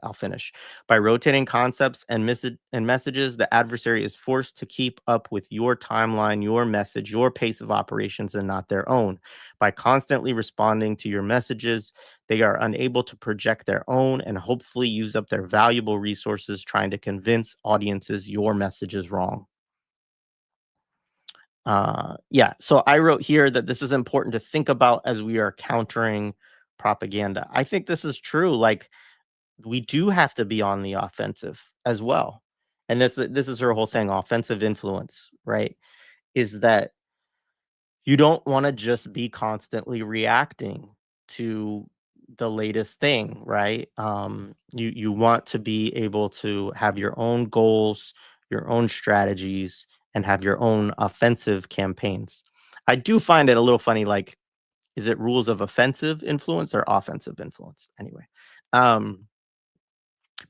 I'll finish. By rotating concepts and messages, the adversary is forced to keep up with your timeline, your message, your pace of operations, and not their own. By constantly responding to your messages, they are unable to project their own and hopefully use up their valuable resources trying to convince audiences your message is wrong. Yeah, so I wrote here that this is important to think about as we are countering propaganda. I think this is true. Like, we do have to be on the offensive as well. And this is her whole thing, offensive influence, right? Is that you don't want to just be constantly reacting to the latest thing, right? You want to be able to have your own goals, your own strategies, and have your own offensive campaigns. I do find it a little funny, like, is it rules of offensive influence or offensive influence? Anyway, um,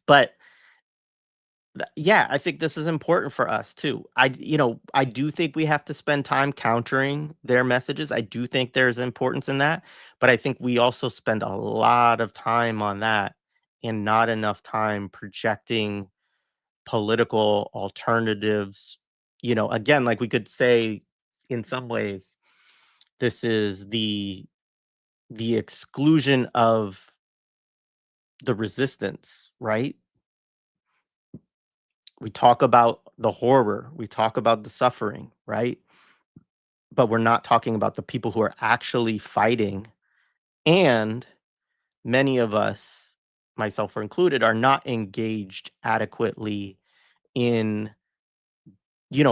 but yeah, I think this is important for us too. I do think we have to spend time countering their messages. I do think there's importance in that, but I think we also spend a lot of time on that and not enough time projecting political alternatives. Again, like we could say in some ways, this is the exclusion of the resistance, right? We talk about the horror, we talk about the suffering, right? But we're not talking about the people who are actually fighting. And many of us, myself included, are not engaged adequately in,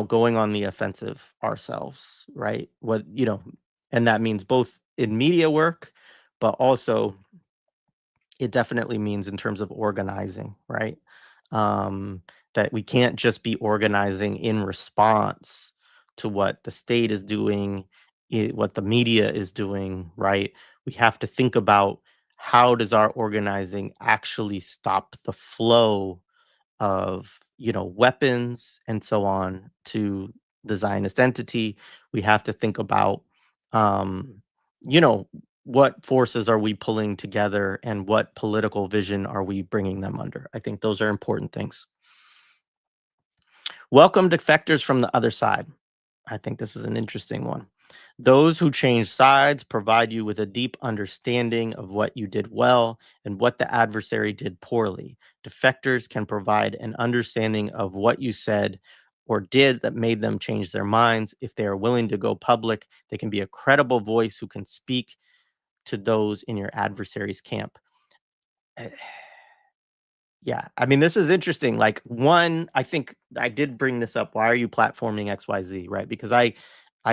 going on the offensive ourselves, right? And that means both in media work, but also it definitely means in terms of organizing, right? Um, that we can't just be organizing in response to what the state is doing, what the media is doing, right? We have to think about how does our organizing actually stop the flow of, weapons and so on to the Zionist entity. We have to think about, um, you know, what forces are we pulling together and what political vision are we bringing them under? I think those are important things. Welcome defectors from the other side. I think this is an interesting one. Those who change sides provide you with a deep understanding of what you did well and what the adversary did poorly. Defectors can provide an understanding of what you said or did that made them change their minds. If they are willing to go public, they can be a credible voice who can speak to those in your adversary's camp. Eh, Yeah, I mean, this is interesting. Like, one, I think I did bring this up. Why are you platforming XYZ, right? Because I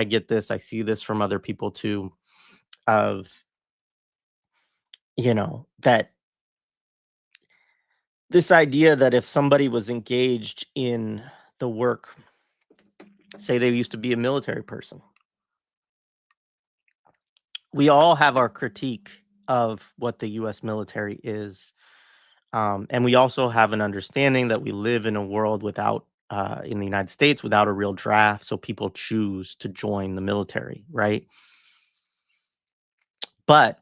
get this, I see this from other people too, of, that this idea that if somebody was engaged in the work, say they used to be a military person, we all have our critique of what the US military is. And we also have an understanding that we live in a world without, in the United States, without a real draft. So people choose to join the military, right? But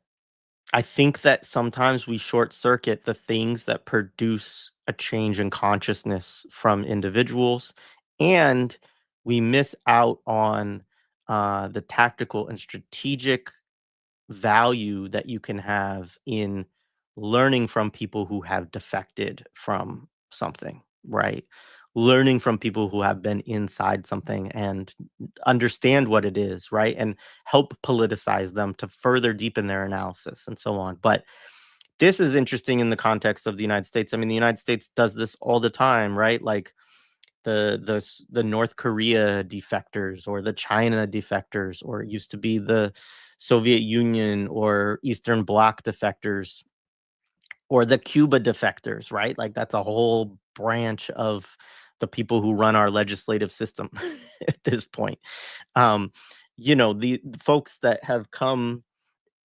I think that sometimes we short circuit the things that produce a change in consciousness from individuals, and we miss out on the tactical and strategic value that you can have in learning from people who have defected from something, right? Learning from people who have been inside something and understand what it is, right? And help politicize them to further deepen their analysis and so on. But this is interesting in the context of the United States. I mean, the United States does this all the time, right? Like the North Korea defectors or the China defectors, or it used to be the Soviet Union or Eastern Bloc defectors or the Cuba defectors, right? Like that's a whole branch of the people who run our legislative system at this point. Um, the folks that have come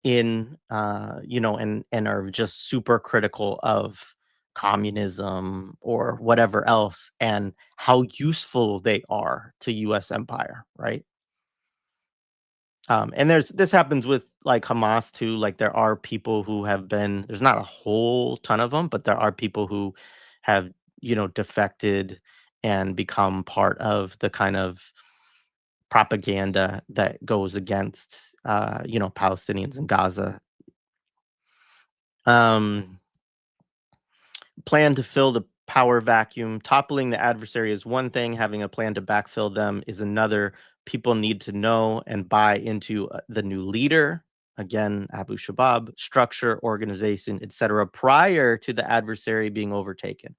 in, and are just super critical of communism or whatever else, and how useful they are to US empire, right? And this happens with like Hamas too. Like there are people who have been, there's not a whole ton of them, but there are people who have, defected and become part of the kind of propaganda that goes against, Palestinians in Gaza. Um, Plan to fill the power vacuum. Toppling the adversary is one thing, having a plan to backfill them is another. People need to know and buy into the new leader, again, Abu Shabab, structure, organization, etc., prior to the adversary being overtaken.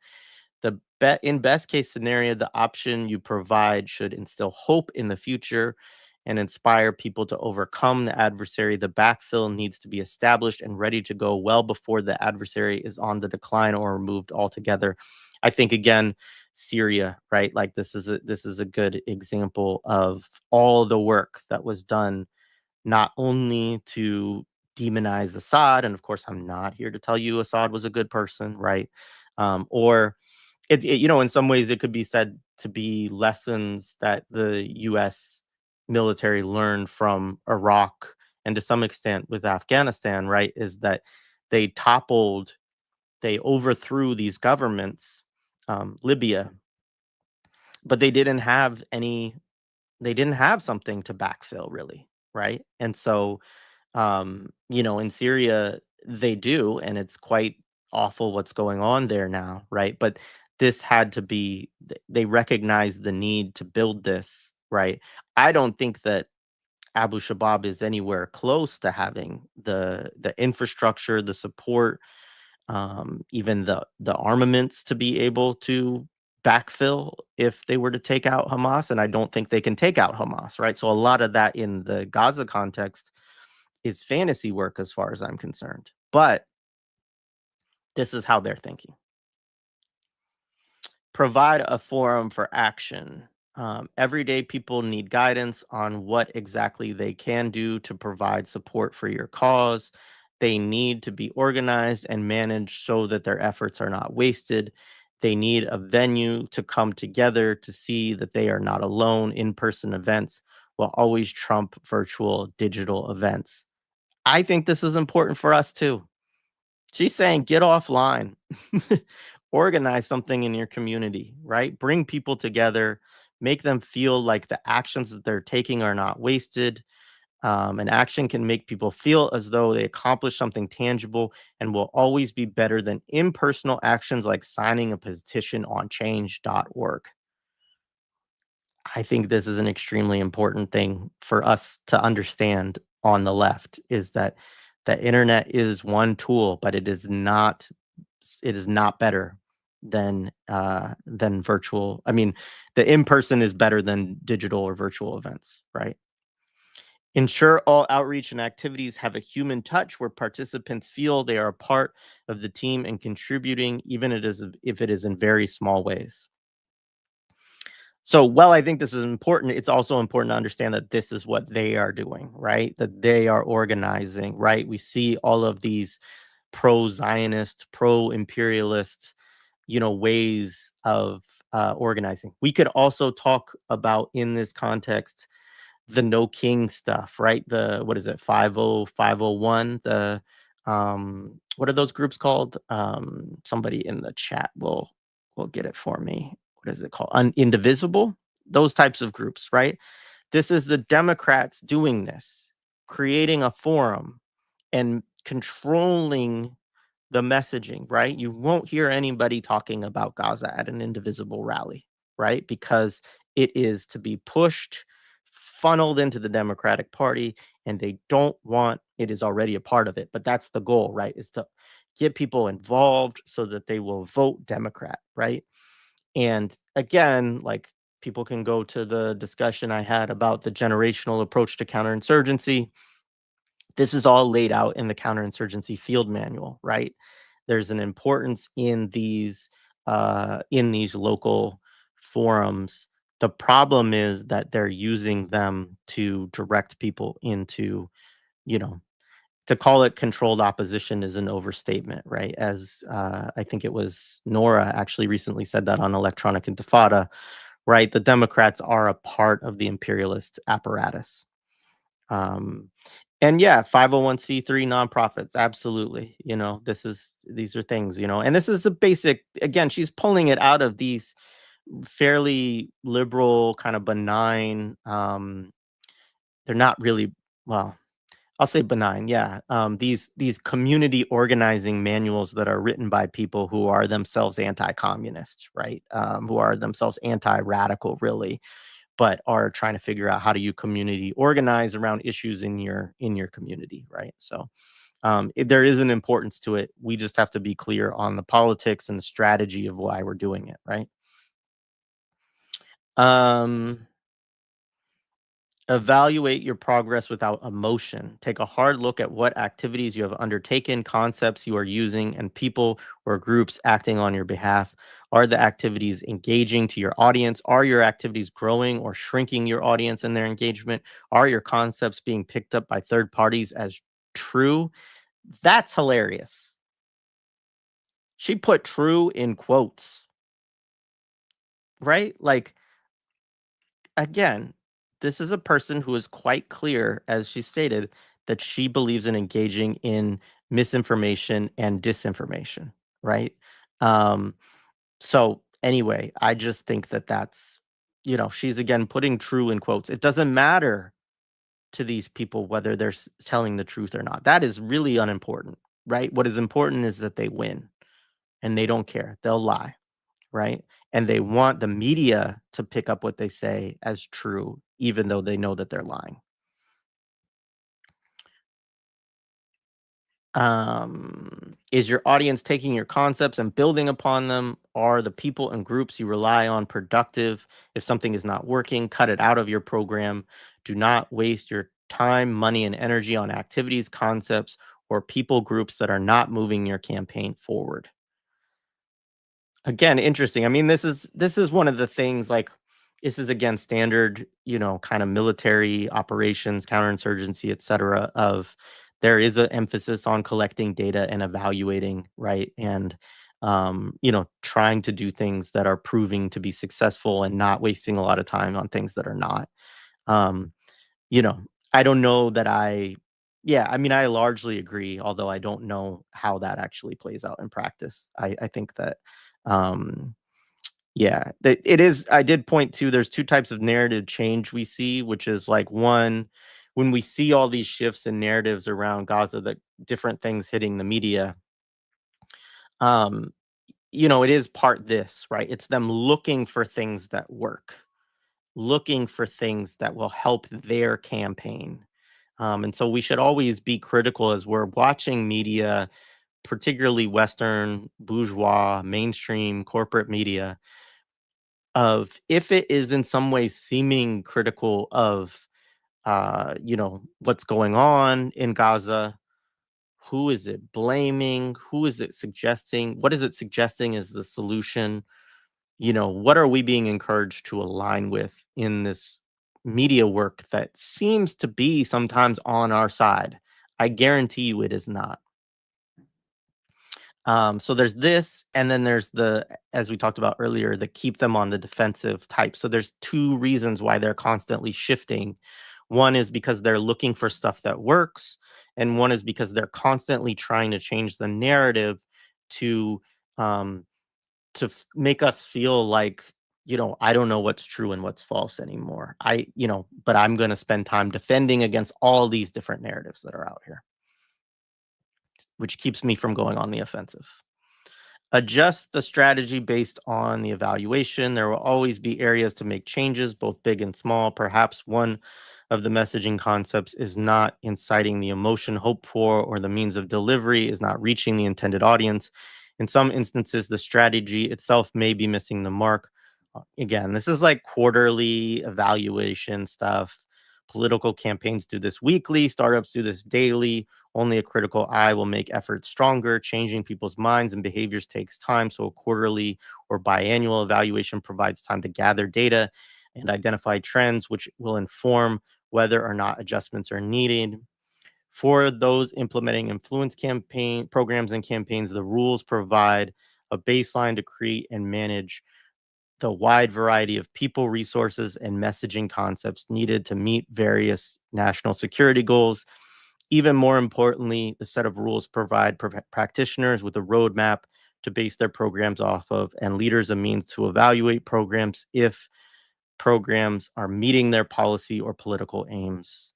In best case scenario, the option you provide should instill hope in the future and inspire people to overcome the adversary. The backfill needs to be established and ready to go well before the adversary is on the decline or removed altogether. I think again, Syria, right? Like this is a good example of all the work that was done, not only to demonize Assad, and of course, I'm not here to tell you Assad was a good person, right? Or in some ways, it could be said to be lessons that the U.S. military learned from Iraq and to some extent with Afghanistan, right? Is that they they overthrew these governments, Libya, but they didn't have something to backfill really, right? And so in Syria, they do, and it's quite awful what's going on there now, right? But this had to be, they recognize the need to build this, right? I don't think that Abu Shabab is anywhere close to having the infrastructure, the support, even the armaments to be able to backfill if they were to take out Hamas. And I don't think they can take out Hamas, right? So a lot of that in the Gaza context is fantasy work as far as I'm concerned. But this is how they're thinking. Provide a forum for action. Everyday people need guidance on what exactly they can do to provide support for your cause. They need to be organized and managed so that their efforts are not wasted. They need a venue to come together to see that they are not alone. In-person events will always trump virtual digital events. I think this is important for us too. She's saying get offline, organize something in your community, right? Bring people together, make them feel like the actions that they're taking are not wasted. An action can make people feel as though they accomplished something tangible and will always be better than impersonal actions like signing a petition on change.org. I think this is an extremely important thing for us to understand on the left is that the internet is one tool, but it is not better than virtual. I mean, the in-person is better than digital or virtual events, right? Ensure all outreach and activities have a human touch where participants feel they are a part of the team and contributing, even if it is in very small ways. So, while I think this is important, it's also important to understand that this is what they are doing, right? That they are organizing, right? We see all of these pro-Zionist, pro-imperialist, ways of organizing. We could also talk about in this context the no king stuff, right? The what is it, 50501? What are those groups called? Somebody in the chat will get it for me. What is it called? Indivisible? Those types of groups, right? This is the Democrats doing this, creating a forum and controlling the messaging, right? You won't hear anybody talking about Gaza at an indivisible rally, right? Because it is to be pushed, funneled into the Democratic Party, and they don't want it is already a part of it. But that's the goal, right? Is to get people involved so that they will vote Democrat, right? And again, like people can go to the discussion I had about the generational approach to counterinsurgency. This is all laid out in the counterinsurgency field manual, right? There's an importance in these local forums. The problem is that they're using them to direct people into, you know, to call it controlled opposition is an overstatement, right? As I think it was Nora actually recently said that on Electronic Intifada, right? The Democrats are a part of the imperialist apparatus. Um, and yeah, 501(c)(3) nonprofits, absolutely. These are things, and this is a basic, again, she's pulling it out of these fairly liberal, kind of benign, they're not really, well, I'll say benign, yeah. These community organizing manuals that are written by people who are themselves anti-communist, right? Who are themselves anti-radical, really, but are trying to figure out how do you community organize around issues in your community, right? So there is an importance to it. We just have to be clear on the politics and the strategy of why we're doing it, right? Um, Evaluate your progress without emotion. Take a hard look at what activities you have undertaken, concepts you are using, and people or groups acting on your behalf. Are the activities engaging to your audience? Are your activities growing or shrinking your audience and their engagement? Are your concepts being picked up by third parties as true? That's hilarious. She put true in quotes, right? Like, again, this is a person who is quite clear, as she stated, that she believes in engaging in misinformation and disinformation, right? Um, so anyway, I just think that she's again putting true in quotes. It doesn't matter to these people whether they're telling the truth or not. That is really unimportant, right? What is important is that they win and they don't care. They'll lie, right? And they want the media to pick up what they say as true, even though they know that they're lying. Is your audience taking your concepts and building upon them? Are the people and groups you rely on productive? If something is not working, cut it out of your program. Do not waste your time, money, and energy on activities, concepts, or people groups that are not moving your campaign forward. Again, interesting. I mean, this is one of the things, like, this is again standard, kind of military operations, counterinsurgency, et cetera, of there is an emphasis on collecting data and evaluating, right? And trying to do things that are proving to be successful and not wasting a lot of time on things that are not. Um, you know, I don't know that yeah, I mean, I largely agree, although I don't know how that actually plays out in practice. I think that, um, yeah, that it is. I did point to there's two types of narrative change we see, which is like one, when we see all these shifts in narratives around Gaza, that different things hitting the media, um, it is part this, right? It's them looking for things that work, looking for things that will help their campaign. And so we should always be critical as we're watching media, particularly Western, bourgeois, mainstream, corporate media, of if it is in some way seeming critical of, what's going on in Gaza. Who is it blaming? Who is it suggesting? What is it suggesting is the solution? What are we being encouraged to align with in this media work that seems to be sometimes on our side? I guarantee you it is not. So there's this, and then there's as we talked about earlier, the keep them on the defensive type. So there's two reasons why they're constantly shifting. One is because they're looking for stuff that works, and one is because they're constantly trying to change the narrative to um, make us feel like, I don't know what's true and what's false anymore. But I'm going to spend time defending against all these different narratives that are out here, which keeps me from going on the offensive. Adjust the strategy based on the evaluation. There will always be areas to make changes, both big and small. Perhaps one of the messaging concepts is not inciting the emotion hoped for, or the means of delivery is not reaching the intended audience. In some instances, the strategy itself may be missing the mark. Again, this is like quarterly evaluation stuff. Political campaigns do this weekly, startups do this daily. Only a critical eye will make efforts stronger. Changing people's minds and behaviors takes time. So, a quarterly or biannual evaluation provides time to gather data and identify trends, which will inform whether or not adjustments are needed. For those implementing influence campaign programs and campaigns, the rules provide a baseline to create and manage the wide variety of people, resources, and messaging concepts needed to meet various national security goals. Even more importantly, the set of rules provide practitioners with a roadmap to base their programs off of, and leaders a means to evaluate programs if programs are meeting their policy or political aims.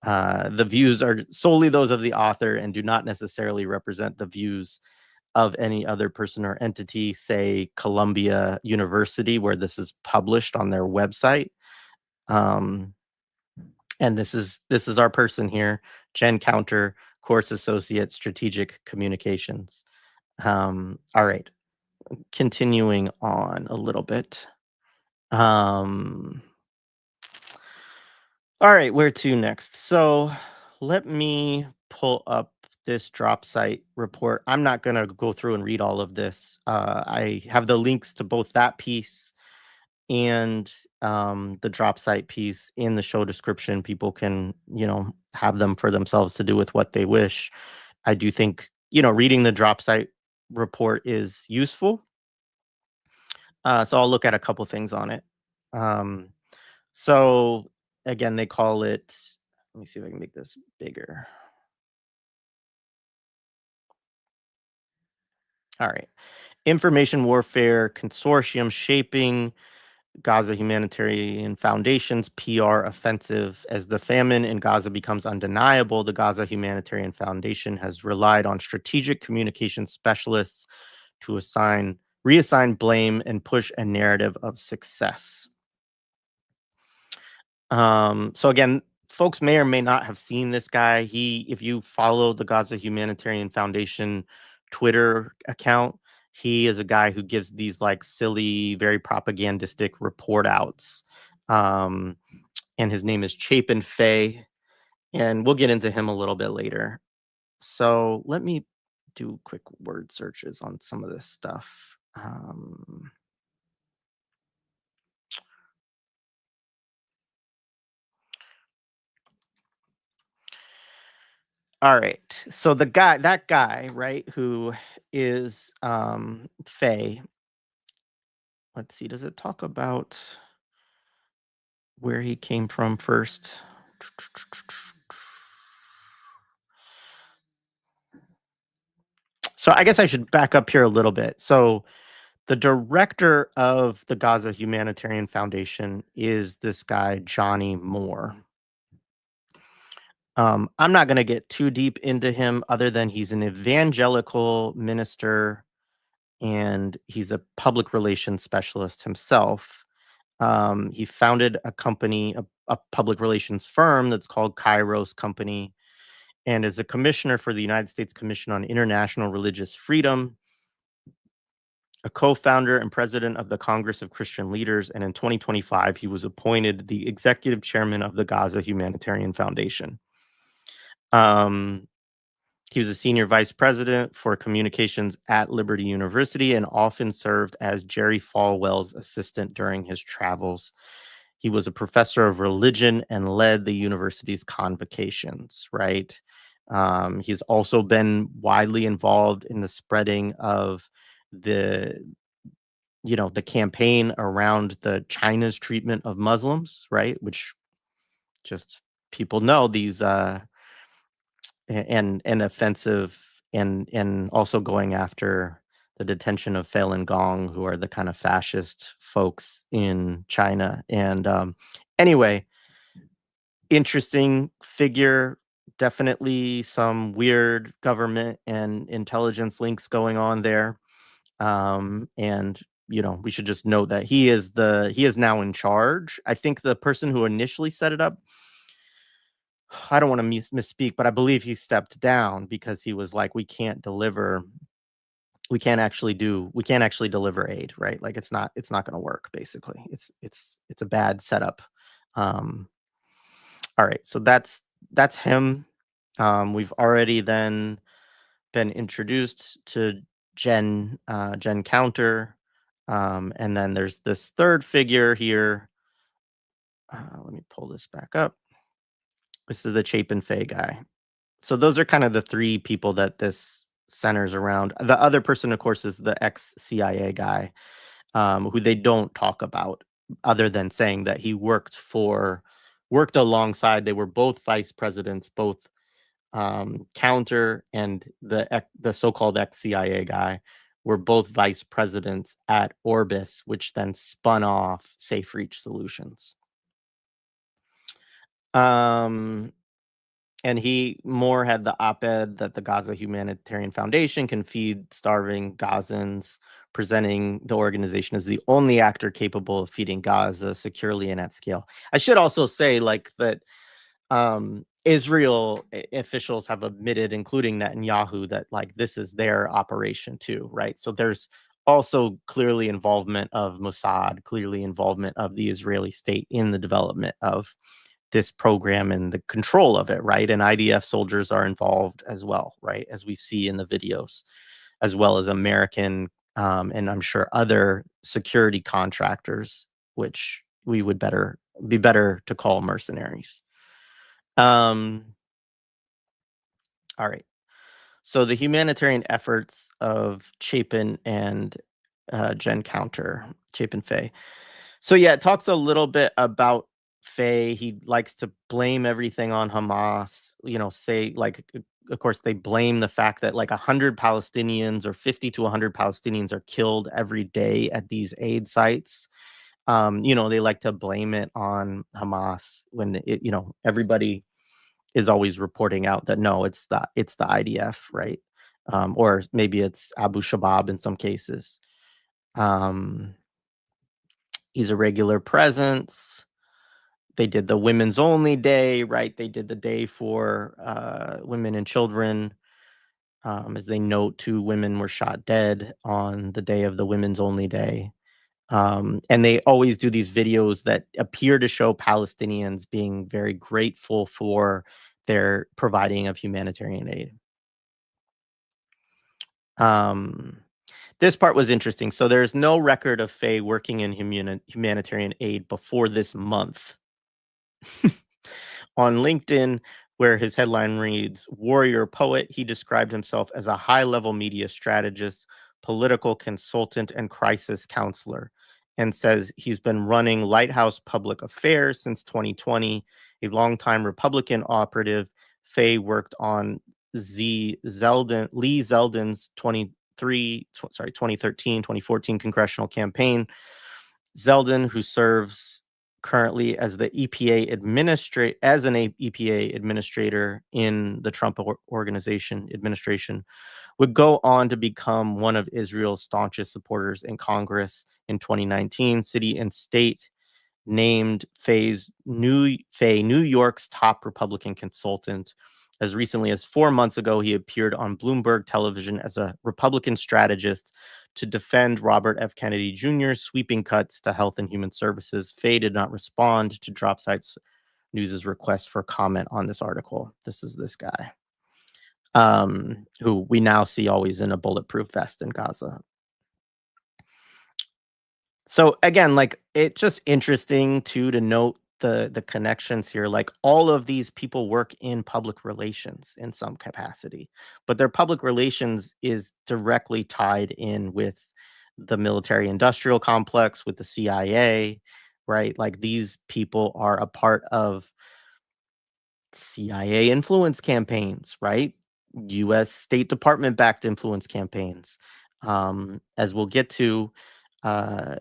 The views are solely those of the author and do not necessarily represent the views of any other person or entity, say Columbia University, where this is published on their website. Um, and this is our person here, Jen Counter, Course Associate, Strategic Communications. All right, continuing on a little bit. Um, all right, where to next? So let me pull up this drop site report. I'm not going to go through and read all of this. I have the links to both that piece and the drop site piece in the show description. People can, have them for themselves to do with what they wish. I do think, reading the drop site report is useful. So I'll look at a couple things on it. Um, so again, they call it, let me see if I can make this bigger. All right. Information Warfare Consortium shaping Gaza Humanitarian Foundation's PR offensive. As the famine in Gaza becomes undeniable, the Gaza Humanitarian Foundation has relied on strategic communication specialists to reassign blame and push a narrative of success. So again, folks may or may not have seen this guy. If you follow the Gaza Humanitarian Foundation Twitter account, he is a guy who gives these like silly, very propagandistic report outs. Um, and his name is Chapin Fay, and we'll get into him a little bit later. So let me do quick word searches on some of this stuff. All right. So that guy, right, who is Faye. Let's see, does it talk about where he came from first? So I guess I should back up here a little bit. So the director of the Gaza Humanitarian Foundation is this guy, Johnny Moore. I'm not going to get too deep into him other than he's an evangelical minister and he's a public relations specialist himself. He founded a company, a public relations firm that's called Kairos Company, and is a commissioner for the United States Commission on International Religious Freedom, a co-founder and president of the Congress of Christian Leaders, and in 2025, he was appointed the executive chairman of the Gaza Humanitarian Foundation. He was a senior vice president for communications at Liberty University and often served as Jerry Falwell's assistant during his travels. He was a professor of religion and led the university's convocations, right? He's also been widely involved in the spreading of the the campaign around the China's treatment of Muslims, right? Which just people know these and offensive and also going after the detention of Falun Gong, who are the kind of fascist folks in China. And anyway, interesting figure. Definitely some weird government and intelligence links going on there. And we should just note that he is now in charge. I think the person who initially set it up, I don't want to misspeak, but I believe he stepped down because he was like, we can't actually deliver aid, right? Like it's not going to work. Basically, it's a bad setup. All right, so that's him. We've already then been introduced to Jen Counter, and then there's this third figure here. Let me pull this back up. This is the Chapin Fay guy. So those are kind of the three people that this centers around. The other person, of course, is the ex-CIA guy, who they don't talk about other than saying that he worked alongside. They were both vice presidents, both Counter and the so-called ex-CIA guy were both vice presidents at Orbis, which then spun off Safe Reach Solutions. And Moore had the op-ed that the Gaza Humanitarian Foundation can feed starving Gazans, presenting the organization as the only actor capable of feeding Gaza securely and at scale. I should also say, like, that Israel officials have admitted, including Netanyahu, that like this is their operation too, right? So there's also clearly involvement of Mossad, clearly involvement of the Israeli state in the development of this program and the control of it, right? And IDF soldiers are involved as well, right? As we see in the videos, as well as American and I'm sure other security contractors, which we would be better to call mercenaries. All right. So the humanitarian efforts of Chapin and Jen Counter, Chapin Fay. So yeah, it talks a little bit about Faye. He likes to blame everything on Hamas. Say like, of course, they blame the fact that like 100 Palestinians or 50 to 100 Palestinians are killed every day at these aid sites. They like to blame it on Hamas when everybody is always reporting out that no, it's the IDF, right? Or maybe it's Abu Shabab in some cases. He's a regular presence. They did the Women's Only Day, right? They did the day for women and children. As they note, 2 women were shot dead on the day of the Women's Only Day. And they always do these videos that appear to show Palestinians being very grateful for their providing of humanitarian aid. This part was interesting. So there's no record of Faye working in humanitarian aid before this month. On LinkedIn, where his headline reads, Warrior Poet. He described himself as a high-level media strategist, political consultant, and crisis counselor, and says he's been running Lighthouse Public Affairs since 2020, a longtime Republican operative. Faye worked on Lee Zeldin's 2013, 2014 congressional campaign. Zeldin, who serves currently as the EPA administrator in the Trump administration, would go on to become one of Israel's staunchest supporters in Congress in 2019. City and State named New York's top Republican consultant. As recently as 4 months ago, he appeared on Bloomberg television as a Republican strategist to defend Robert F. Kennedy Jr.'s sweeping cuts to health and human services. Faye did not respond to Dropsite's News's request for comment on this article. This is this guy, who we now see always in a bulletproof vest in Gaza. So again, like, it's just interesting to note the connections here. Like, all of these people work in public relations in some capacity, but their public relations is directly tied in with the military industrial complex, with the CIA, right? Like, these people are a part of CIA influence campaigns, right? US State Department backed influence campaigns. As we'll get to, uh,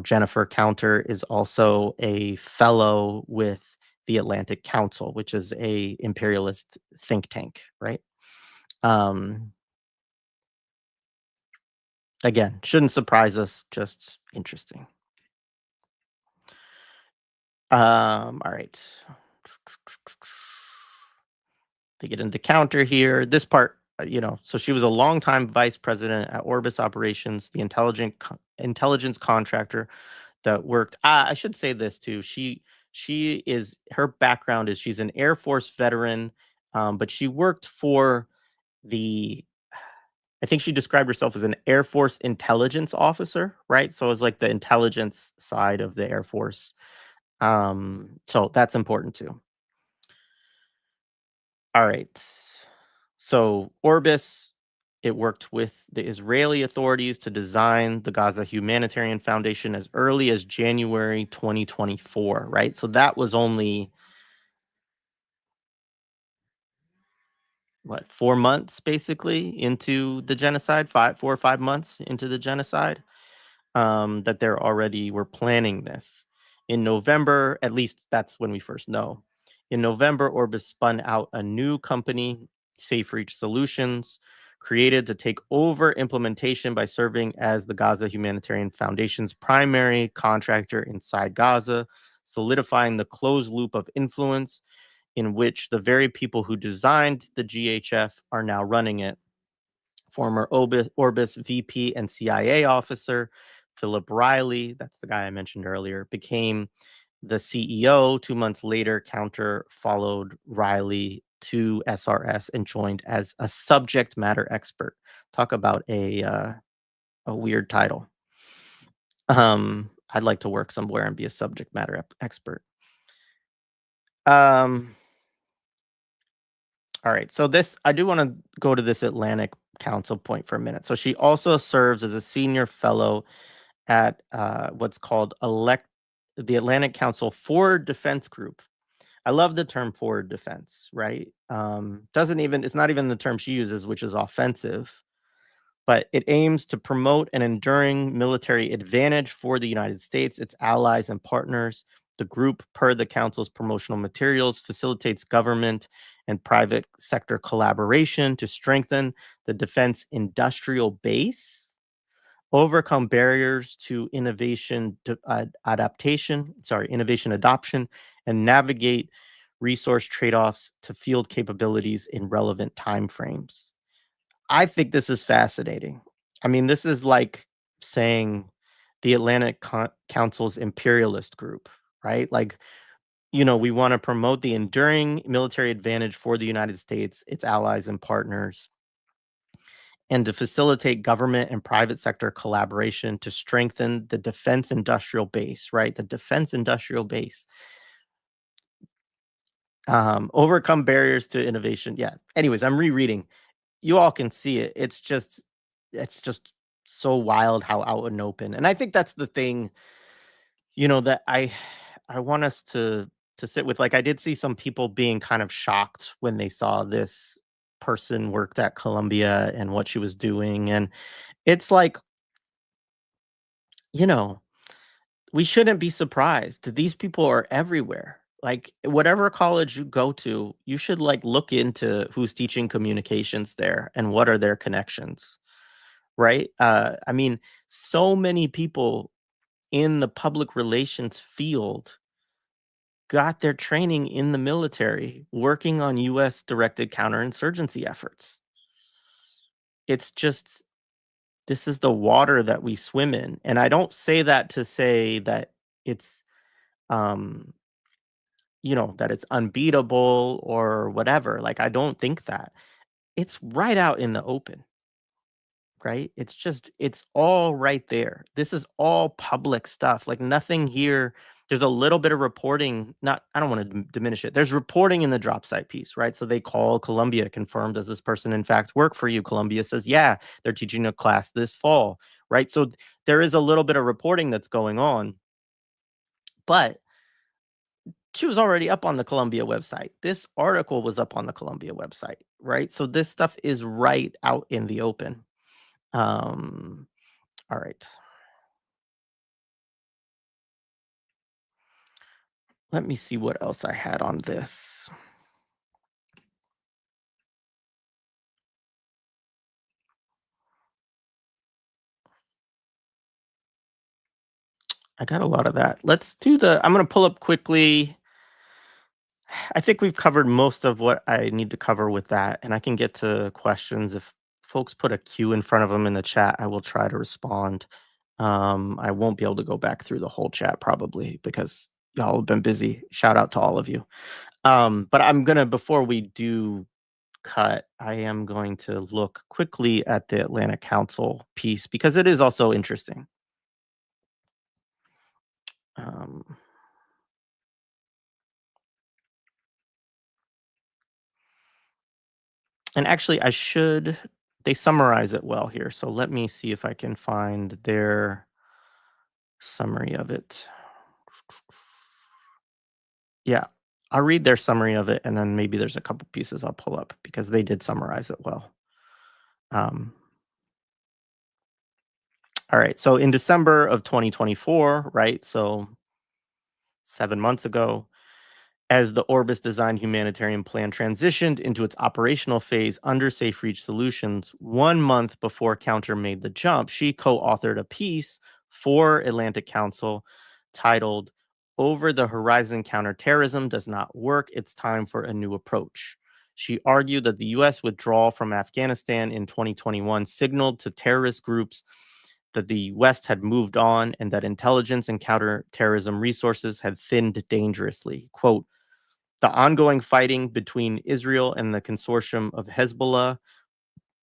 Jennifer Counter is also a fellow with the Atlantic Council, which is a imperialist think tank, right? Um, Again, shouldn't surprise us, just interesting. All right. They get into Counter here. This part, so she was a longtime vice president at Orbis Operations, the intelligence contractor that worked. I should say this too. Her background is she's an Air Force veteran, but she worked for the. I think she described herself as an Air Force intelligence officer, right? So it was like the intelligence side of the Air Force. So that's important too. All right. So Orbis, it worked with the Israeli authorities to design the Gaza Humanitarian Foundation as early as January 2024, right? So that was only, 4 months basically into the genocide, 4 or 5 months into the genocide. That they're already were planning this. In November, at least that's when we first know. In November, Orbis spun out a new company, Safe Reach Solutions, created to take over implementation by serving as the Gaza Humanitarian Foundation's primary contractor inside Gaza, solidifying the closed loop of influence in which the very people who designed the GHF are now running it. Former Orbis VP and CIA officer Philip Riley, that's the guy I mentioned earlier, became the CEO. 2 months later, Counter followed Riley to SRS and joined as a subject matter expert. Talk about a weird title. I'd like to work somewhere and be a subject matter expert. All right, so I do want to go to this Atlantic Council point for a minute. So she also serves as a senior fellow at what's called the Atlantic Council Forward Defense Group. I love the term forward defense, right? It's not even the term she uses, which is offensive, but it aims to promote an enduring military advantage for the United States, its allies, and partners. The group, per the Council's promotional materials, facilitates government and private sector collaboration to strengthen the defense industrial base, overcome barriers to innovation adoption, and navigate resource trade-offs to field capabilities in relevant timeframes. I think this is fascinating. I mean, this is like saying the Atlantic Council's imperialist group, right? Like, we want to promote the enduring military advantage for the United States, its allies and partners, and to facilitate government and private sector collaboration to strengthen the defense industrial base, right? The defense industrial base. Overcome barriers to innovation. Yeah. Anyways, I'm rereading. You all can see it. It's just so wild how out and open. And I think that's the thing, that I want us to sit with. Like, I did see some people being kind of shocked when they saw this person worked at Columbia and what she was doing. And it's like, you know, we shouldn't be surprised. These people are everywhere. Like, whatever college you go to, you should like look into who's teaching communications there and what are their connections, right? I mean, so many people in the public relations field got their training in the military working on US directed counterinsurgency efforts. It's just, this is the water that we swim in. And I don't say that to say that it's um that it's unbeatable or whatever. Like, I don't think that. It's right out in the open, right? It's all right there. This is all public stuff. Like, nothing here. There's a little bit of reporting. Not, I don't want to diminish it. There's reporting in the drop site piece, right? So they call Columbia, confirmed, does this person in fact work for you? Columbia says, yeah, they're teaching a class this fall, right? So there is a little bit of reporting that's going on, but she was already up on the Columbia website. This article was up on the Columbia website, right? So this stuff is right out in the open. Um, all right. Let me see what else I had on this. I got a lot of that. I'm going to pull up quickly. I think we've covered most of what I need to cover with that, and I can get to questions. If folks put a Q in front of them in the chat, I will try to respond. I won't be able to go back through the whole chat probably because y'all have been busy. Shout out to all of you. But before we do cut, I am going to look quickly at the Atlantic Council piece because it is also interesting. Um, and actually, they summarize it well here. So let me see if I can find their summary of it. Yeah, I'll read their summary of it, and then maybe there's a couple pieces I'll pull up because they did summarize it well. Um, all right, so in December of 2024, right, so 7 months ago, as the Orbis Design Humanitarian Plan transitioned into its operational phase under Safe Reach Solutions, 1 month before Counter made the jump, she co-authored a piece for Atlantic Council titled "Over the Horizon Counterterrorism Does Not Work. It's Time for a New Approach." She argued that the U.S. withdrawal from Afghanistan in 2021 signaled to terrorist groups that the West had moved on and that intelligence and counterterrorism resources had thinned dangerously. Quote, "The ongoing fighting between Israel and the consortium of Hezbollah,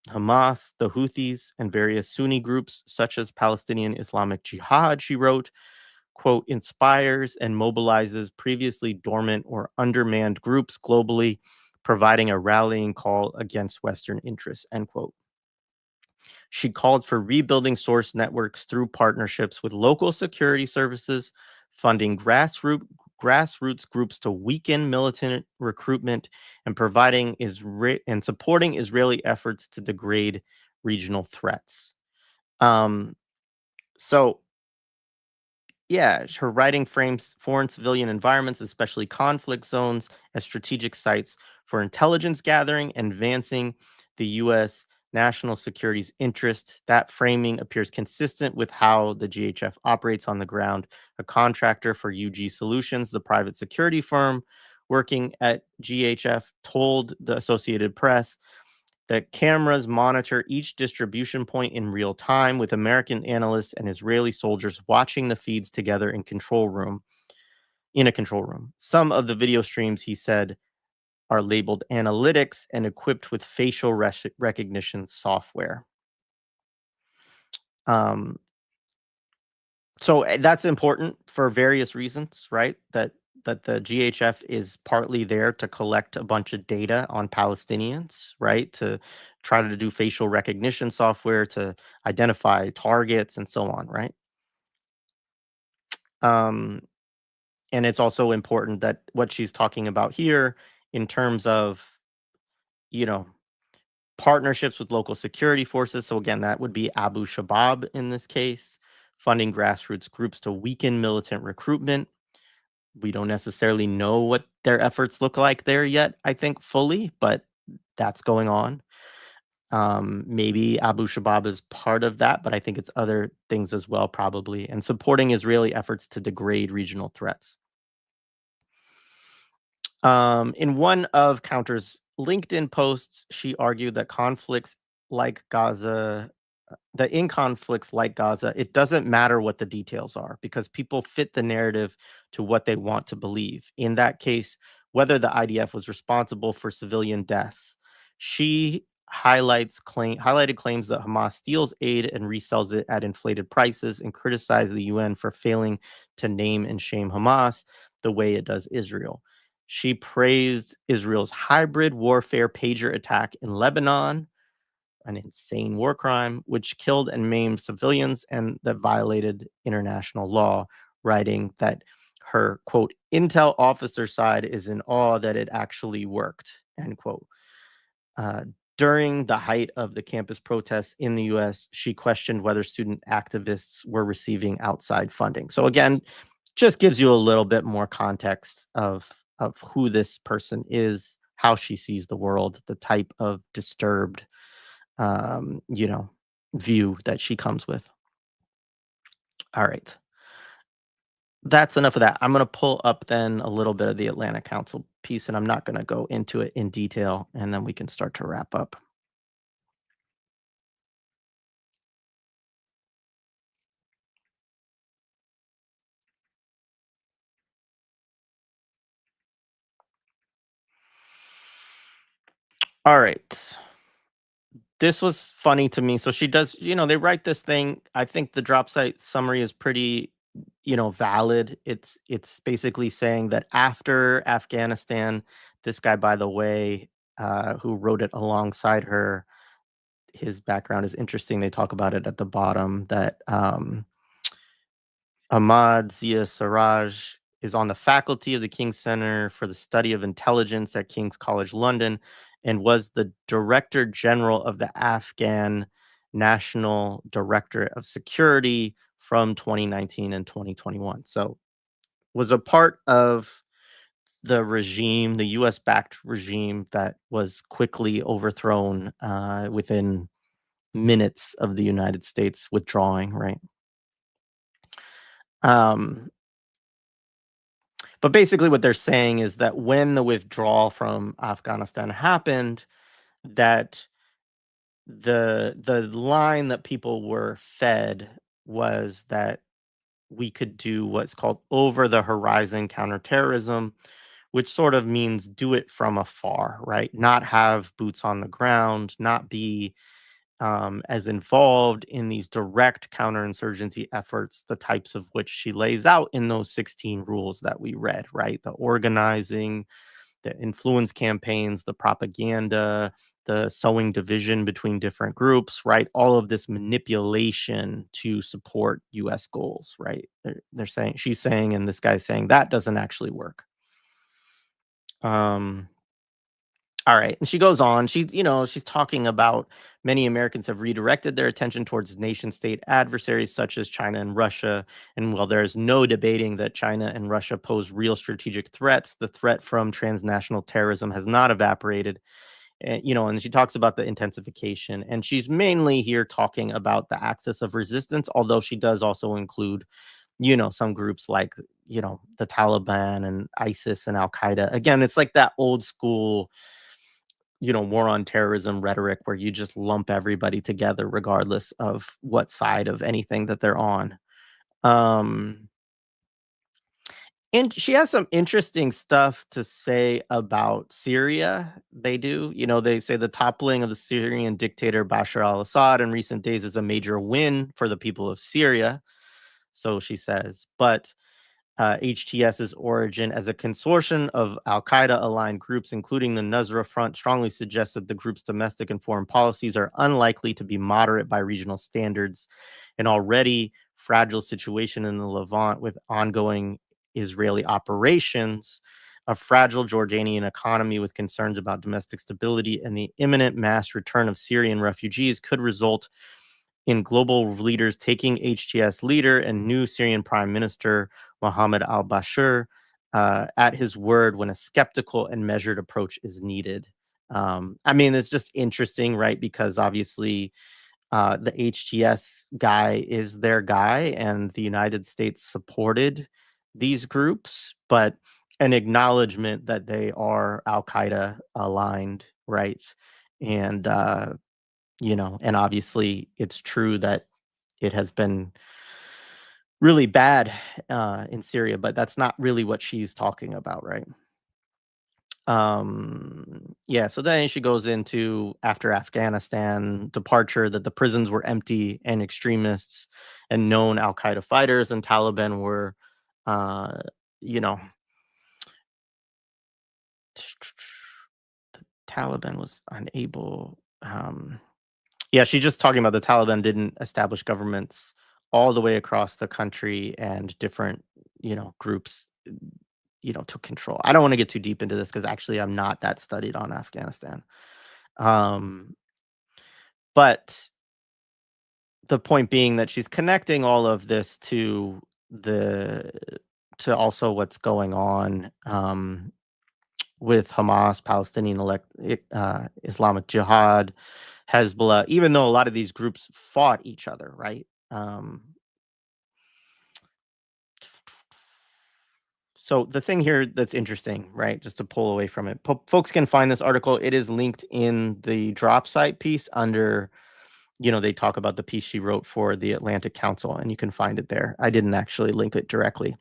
Hamas, the Houthis, and various Sunni groups such as Palestinian Islamic Jihad," she wrote, quote, "inspires and mobilizes previously dormant or undermanned groups globally, providing a rallying call against Western interests," end quote. She called for rebuilding source networks through partnerships with local security services, funding grassroots groups to weaken militant recruitment, and supporting Israeli efforts to degrade regional threats. Um, so yeah, her writing frames foreign civilian environments, especially conflict zones, as strategic sites for intelligence gathering and advancing the U.S. national security's interest. That framing appears consistent with how the GHF operates on the ground. A contractor for UG Solutions, the private security firm working at GHF, told the Associated Press that cameras monitor each distribution point in real time, with American analysts and Israeli soldiers watching the feeds together in a control room. Some of the video streams, he said, are labeled analytics and equipped with facial recognition software. So that's important for various reasons, right? That that the GHF is partly there to collect a bunch of data on Palestinians, right? To try to do facial recognition software to identify targets and so on, right? Um, and it's also important that what she's talking about here in terms of, you know, partnerships with local security forces. So again, that would be Abu Shabaab in this case, funding grassroots groups to weaken militant recruitment. We don't necessarily know what their efforts look like there yet, I think, fully, but that's going on. Maybe Abu Shabaab is part of that, but I think it's other things as well, probably, and supporting Israeli efforts to degrade regional threats. In one of Counter's LinkedIn posts, she argued that conflicts like Gaza that in conflicts like Gaza, it doesn't matter what the details are because people fit the narrative to what they want to believe. In that case, whether the IDF was responsible for civilian deaths, she highlighted claims that Hamas steals aid and resells it at inflated prices and criticized the UN for failing to name and shame Hamas the way it does Israel. She praised Israel's hybrid warfare pager attack in Lebanon, an insane war crime which killed and maimed civilians and that violated international law, writing that her quote intel officer side is in awe that it actually worked, end quote. Uh, During the height of the campus protests in the US, she questioned whether student activists were receiving outside funding. So again, just gives you a little bit more context of who this person is, how she sees the world, the type of disturbed you know, view that she comes with. All right. That's enough of that. I'm going to pull up then a little bit of the Atlanta Council piece, and I'm not going to go into it in detail, and then we can start to wrap up. All right. This was funny to me. So she does, they write this thing. I think the drop site summary is pretty, valid. It's basically saying that after Afghanistan, this guy, by the way, who wrote it alongside her, his background is interesting. They talk about it at the bottom that Ahmad Zia Sarraj is on the faculty of the King's Center for the Study of Intelligence at King's College London and was the Director General of the Afghan National Directorate of Security from 2019 and 2021. So was a part of the regime, the US backed regime that was quickly overthrown within minutes of the United States withdrawing, right? Um, but basically what they're saying is that when the withdrawal from Afghanistan happened, that the line that people were fed was that we could do what's called over the horizon counterterrorism, which sort of means do it from afar, right? Not have boots on the ground, not be as involved in these direct counterinsurgency efforts, the types of which she lays out in those 16 rules that we read, right? The organizing, the influence campaigns, the propaganda, the sowing division between different groups, right? All of this manipulation to support US goals, right? They're saying, she's saying, and this guy's saying that doesn't actually work. Um, All right. And she goes on. She's talking about many Americans have redirected their attention towards nation state adversaries such as China and Russia. And while there's no debating that China and Russia pose real strategic threats, the threat from transnational terrorism has not evaporated. And she talks about the intensification. And she's mainly here talking about the axis of resistance, although she does also include, some groups like, the Taliban and ISIS and Al Qaeda. Again, it's like that old school war on terrorism rhetoric where you just lump everybody together regardless of what side of anything that they're on. Um, and she has some interesting stuff to say about Syria. They do. They say the toppling of the Syrian dictator Bashar al-Assad in recent days is a major win for the people of Syria. So she says, but HTS's origin as a consortium of Al Qaeda aligned groups, including the Nusra Front, strongly suggests that the group's domestic and foreign policies are unlikely to be moderate by regional standards. An already fragile situation in the Levant with ongoing Israeli operations, a fragile Jordanian economy with concerns about domestic stability, and the imminent mass return of Syrian refugees could result in global leaders taking HTS leader and new Syrian Prime Minister Mohammed al-Bashir at his word when a skeptical and measured approach is needed. I mean, it's just interesting, right? Because obviously the HTS guy is their guy, and the United States supported these groups, but an acknowledgement that they are Al Qaeda aligned, right? And and obviously it's true that it has been really bad in Syria, but that's not really what she's talking about, right? Yeah, so then she goes into after Afghanistan departure that the prisons were empty and extremists and known Al Qaeda fighters and Taliban were, uh, you know, the Taliban was unable. Yeah, she's just talking about the Taliban didn't establish governments all the way across the country and different, groups, took control. I don't want to get too deep into this because actually I'm not that studied on Afghanistan. Um, but the point being that she's connecting all of this the to also what's going on with Hamas, Palestinian Islamic Jihad, Hezbollah, even though a lot of these groups fought each other, right? So the thing here that's interesting, right, just to pull away from it, folks can find this article. It is linked in the drop site piece under, they talk about the piece she wrote for the Atlantic Council, and you can find it there. I didn't actually link it directly.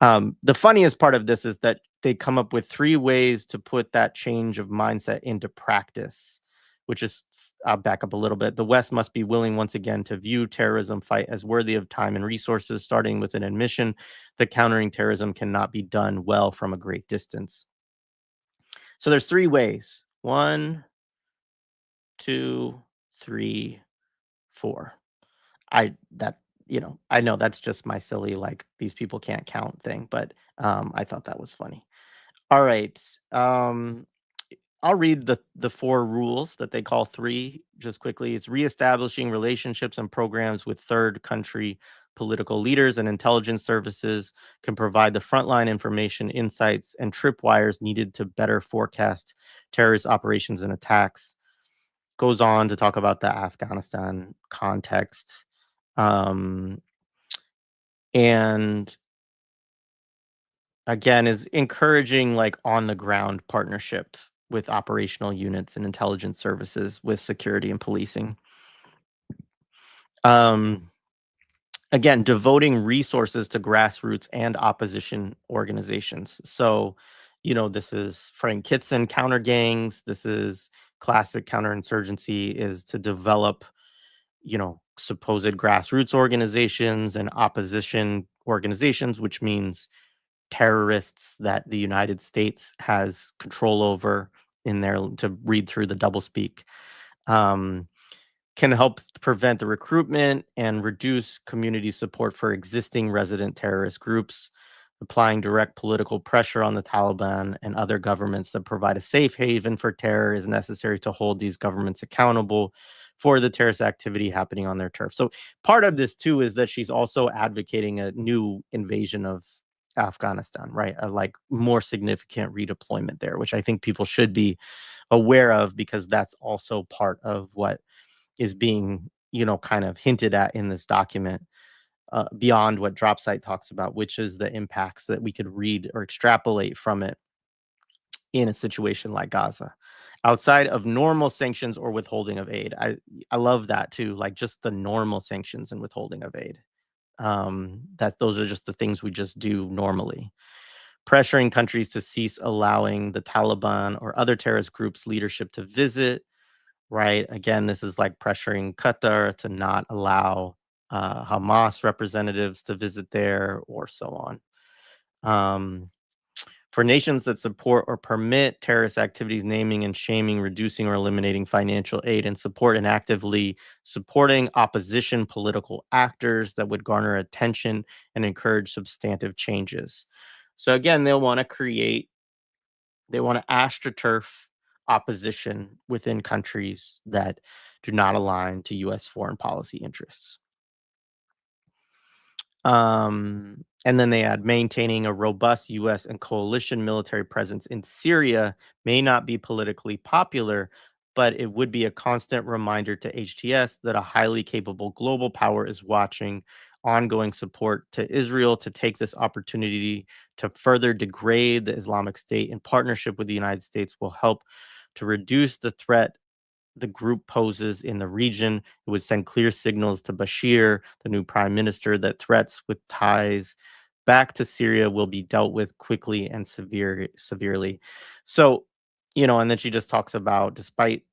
The funniest part of this is that they come up with 3 ways to put that change of mindset into practice, which is, I'll back up a little bit. The West must be willing once again to view terrorism fight as worthy of time and resources, starting with an admission that countering terrorism cannot be done well from a great distance. So there's 3 ways. 1, 2, 3, 4. I know that's just my silly, like, these people can't count thing, but I thought that was funny. All right. I'll read the 4 rules that they call 3 just quickly. It's reestablishing relationships and programs with third country political leaders and intelligence services can provide the frontline information, insights, and tripwires needed to better forecast terrorist operations and attacks. Goes on to talk about the Afghanistan context. Um, and again, is encouraging like on the ground partnership with operational units and intelligence services with security and policing. Um, Again, devoting resources to grassroots and opposition organizations. So, this is Frank Kitson counter gangs. This is classic counterinsurgency is to develop, supposed grassroots organizations and opposition organizations, which means terrorists that the United States has control over in there to read through the doublespeak. Um, can help prevent the recruitment and reduce community support for existing resident terrorist groups, applying direct political pressure on the Taliban and other governments that provide a safe haven for terror is necessary to hold these governments accountable for the terrorist activity happening on their turf. So part of this too is that she's also advocating a new invasion of Afghanistan, right? A like more significant redeployment there, which I think people should be aware of because that's also part of what is being, kind of hinted at in this document beyond what Dropsite talks about, which is the impacts that we could read or extrapolate from it in a situation like Gaza. Outside of normal sanctions or withholding of aid. I love that too, like just the normal sanctions and withholding of aid. That those are just the things we just do normally. Pressuring countries to cease allowing the Taliban or other terrorist groups leadership to visit, right? Again, this is like pressuring Qatar to not allow Hamas representatives to visit there or so on. Um, for nations that support or permit terrorist activities, naming and shaming, reducing or eliminating financial aid, and support and actively supporting opposition political actors that would garner attention and encourage substantive changes. So again, they want to astroturf opposition within countries that do not align to US foreign policy interests. And then they add maintaining a robust US and coalition military presence in Syria may not be politically popular, but it would be a constant reminder to HTS that a highly capable global power is watching. Ongoing support to Israel to take this opportunity to further degrade the Islamic State in partnership with the United States will help to reduce the threat the group poses in the region. It would send clear signals to Bashir, the new prime minister, that threats with ties back to Syria will be dealt with quickly and severely. So, and then she just talks about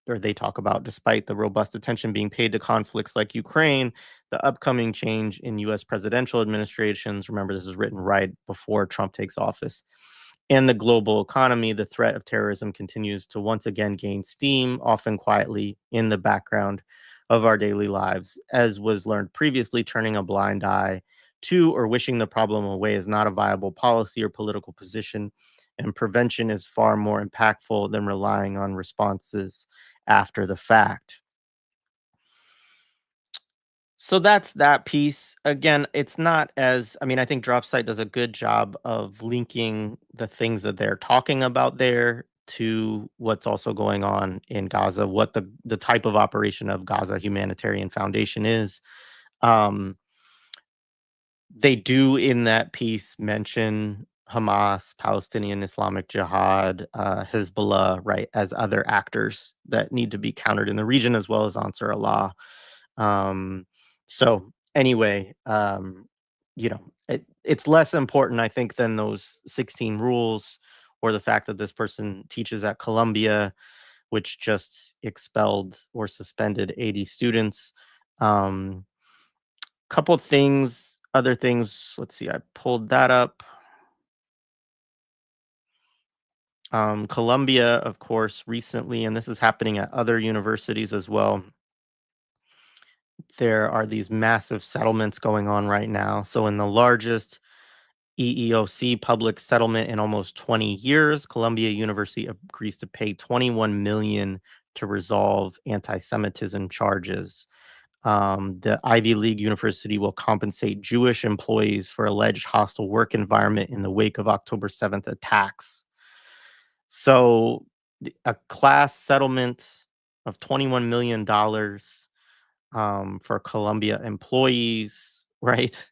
they talk about despite the robust attention being paid to conflicts like Ukraine, the upcoming change in US presidential administrations, remember this is written right before Trump takes office, and the global economy, the threat of terrorism continues to once again gain steam, often quietly in the background of our daily lives. As was learned previously, turning a blind eye to or wishing the problem away is not a viable policy or political position, and prevention is far more impactful than relying on responses after the fact. So that's that piece. Again, it's not as I mean, I think Dropsite does a good job of linking the things that they're talking about there to what's also going on in Gaza, what the type of operation of Gaza Humanitarian Foundation is. Um, they do in that piece mention Hamas, Palestinian Islamic Jihad, Hezbollah, right, as other actors that need to be countered in the region, as well as Ansar Allah. Um, so anyway, it's less important, I think, than those 16 rules or the fact that this person teaches at Columbia, which just expelled or suspended 80 students. Um, couple things, other things. Let's see, I pulled that up. Columbia, of course, recently, and this is happening at other universities as well. There are these massive settlements going on right now. So, in the largest EEOC public settlement in almost 20 years, Columbia University agrees to pay 21 million to resolve anti-Semitism charges. The Ivy League university will compensate Jewish employees for alleged hostile work environment in the wake of October 7th attacks. So, a class settlement of $21 million for Columbia employees, right?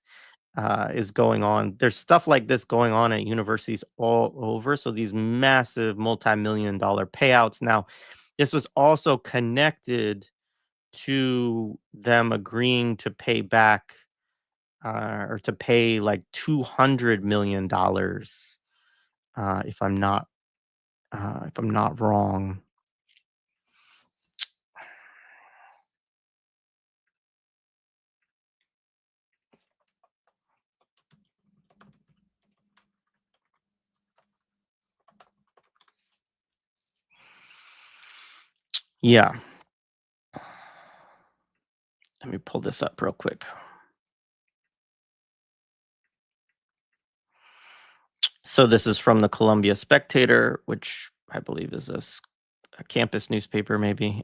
Is going on. There's stuff like this going on at universities all over. So these massive multi-million dollar payouts. Now, this was also connected to them agreeing to pay back or to pay like $200 million, if I'm not wrong. Yeah, let me pull this up real quick. So this is from the Columbia Spectator, which I believe is a campus newspaper, maybe.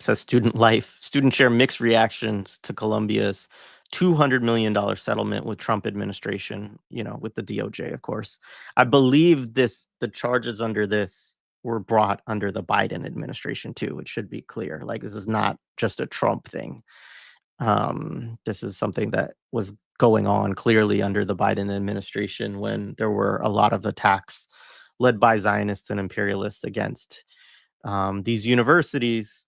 Says students share mixed reactions to Columbia's $200 million settlement with Trump administration, with the DOJ, of course. I believe the charges under this were brought under the Biden administration too. It should be clear. Like, this is not just a Trump thing. This is something that was going on clearly under the Biden administration when there were a lot of attacks led by Zionists and imperialists against these universities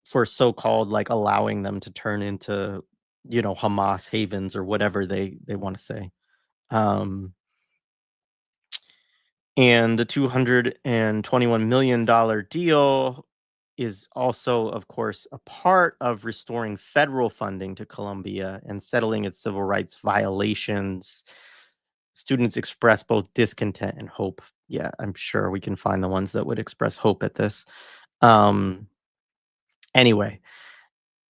for so-called like allowing them to turn into, Hamas havens or whatever they want to say. Um, and the $221 million deal is also, of course, a part of restoring federal funding to Colombia and settling its civil rights violations. Students express both discontent and hope. Yeah, I'm sure we can find the ones that would express hope at this. Um, anyway,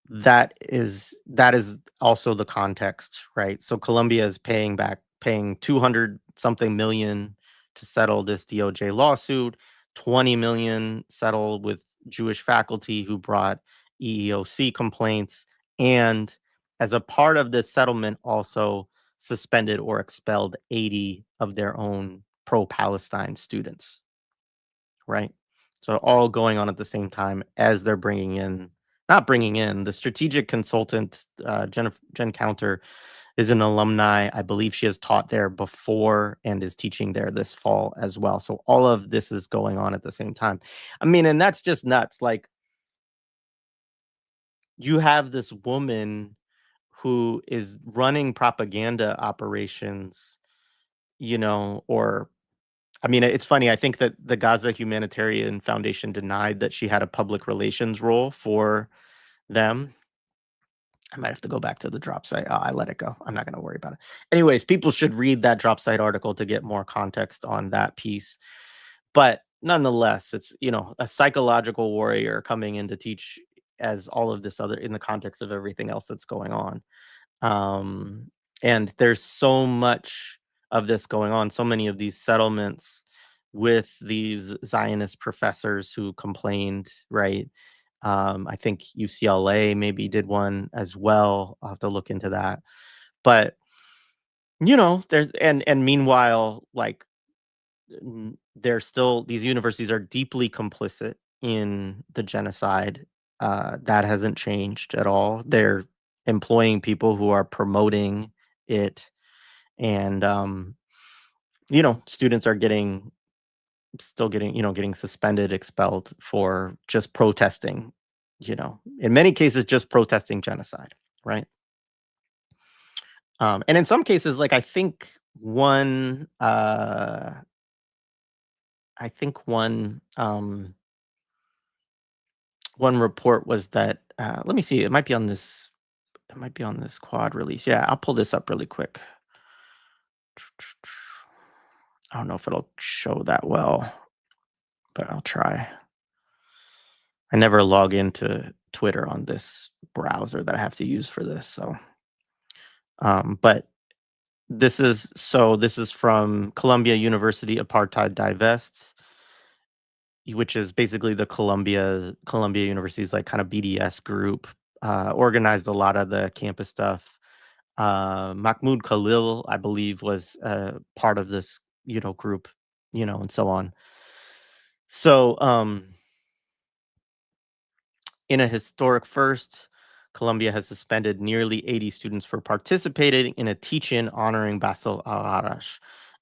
that is also the context, right? So Colombia is paying 200 something million to settle this DOJ lawsuit, 20 million settled with Jewish faculty who brought EEOC complaints, and as a part of this settlement also suspended or expelled 80 of their own pro-Palestine students, right? So all going on at the same time as they're bringing in, not bringing in, the strategic consultant, Jen Counter, is an alumni. I believe she has taught there before and is teaching there this fall as well. So all of this is going on at the same time. I mean, and that's just nuts. Like, you have this woman who is running propaganda operations, or I mean, it's funny. I think that the Gaza Humanitarian Foundation denied that she had a public relations role for them. I might have to go back to the drop site. Oh, I let it go. I'm not going to worry about it. Anyways, people should read that drop site article to get more context on that piece. But nonetheless, it's, a psychological warrior coming in to teach as all of this other in the context of everything else that's going on. Um, and there's so much of this going on, so many of these settlements with these Zionist professors who complained, right? I think UCLA maybe did one as well. I'll have to look into that. But there's and meanwhile, like, they're still, these universities are deeply complicit in the genocide. That hasn't changed at all. They're employing people who are promoting it, and students are getting suspended, expelled for just protesting. In many cases, just protesting genocide, right? And in some cases, like, I think one report was that, let me see, it might be on this quad release. Yeah, I'll pull this up really quick. I don't know if it'll show that well, but I'll try. I never log into Twitter on this browser that I have to use for this. So, but this is from Columbia University Apartheid Divests, which is basically the Columbia University's, like, kind of BDS group, organized a lot of the campus stuff. Mahmoud Khalil, I believe, was part of this, group, and so on. So, in a historic first, Columbia has suspended nearly 80 students for participating in a teach-in honoring Basil al-Arash.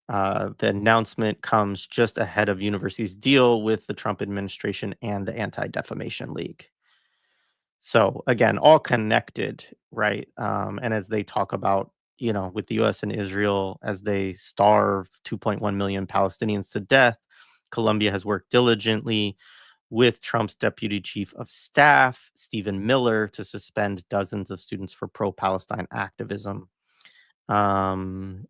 The announcement comes just ahead of university's deal with the Trump administration and the Anti-Defamation League. So again, all connected, right? And as they talk about, with the U.S. and Israel, as they starve 2.1 million Palestinians to death, Columbia has worked diligently with Trump's deputy chief of staff, Stephen Miller, to suspend dozens of students for pro-Palestine activism. And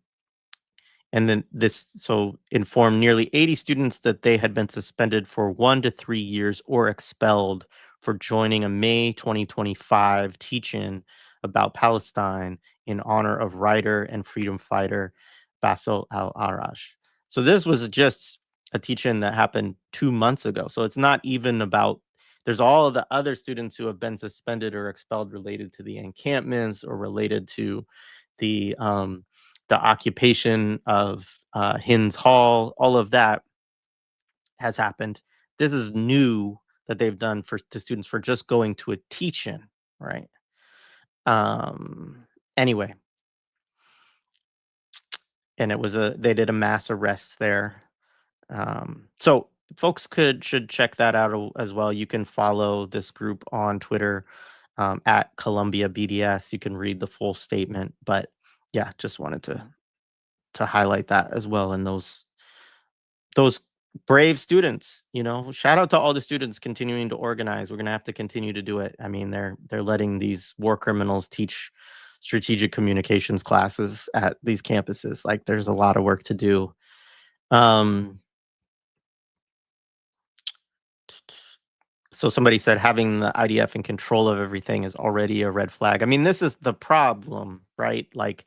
then so informed nearly 80 students that they had been suspended for 1 to 3 years or expelled for joining a May 2025 teach-in about Palestine in honor of writer and freedom fighter Basil al-Arash. So this was just a teach-in that happened 2 months ago. So it's not even about, there's all of the other students who have been suspended or expelled related to the encampments or related to the occupation of Hinds Hall. All of that has happened. This is new that they've done to students for just going to a teach-in, right? Anyway, and they did a mass arrest there. So folks should check that out as well. You can follow this group on Twitter, at Columbia BDS. You can read the full statement, but yeah, just wanted to highlight that as well. And those brave students, shout out to all the students continuing to organize. We're going to have to continue to do it. I mean, they're letting these war criminals teach strategic communications classes at these campuses. Like, there's a lot of work to do. Um, so somebody said having the IDF in control of everything is already a red flag. I mean, this is the problem, right? Like,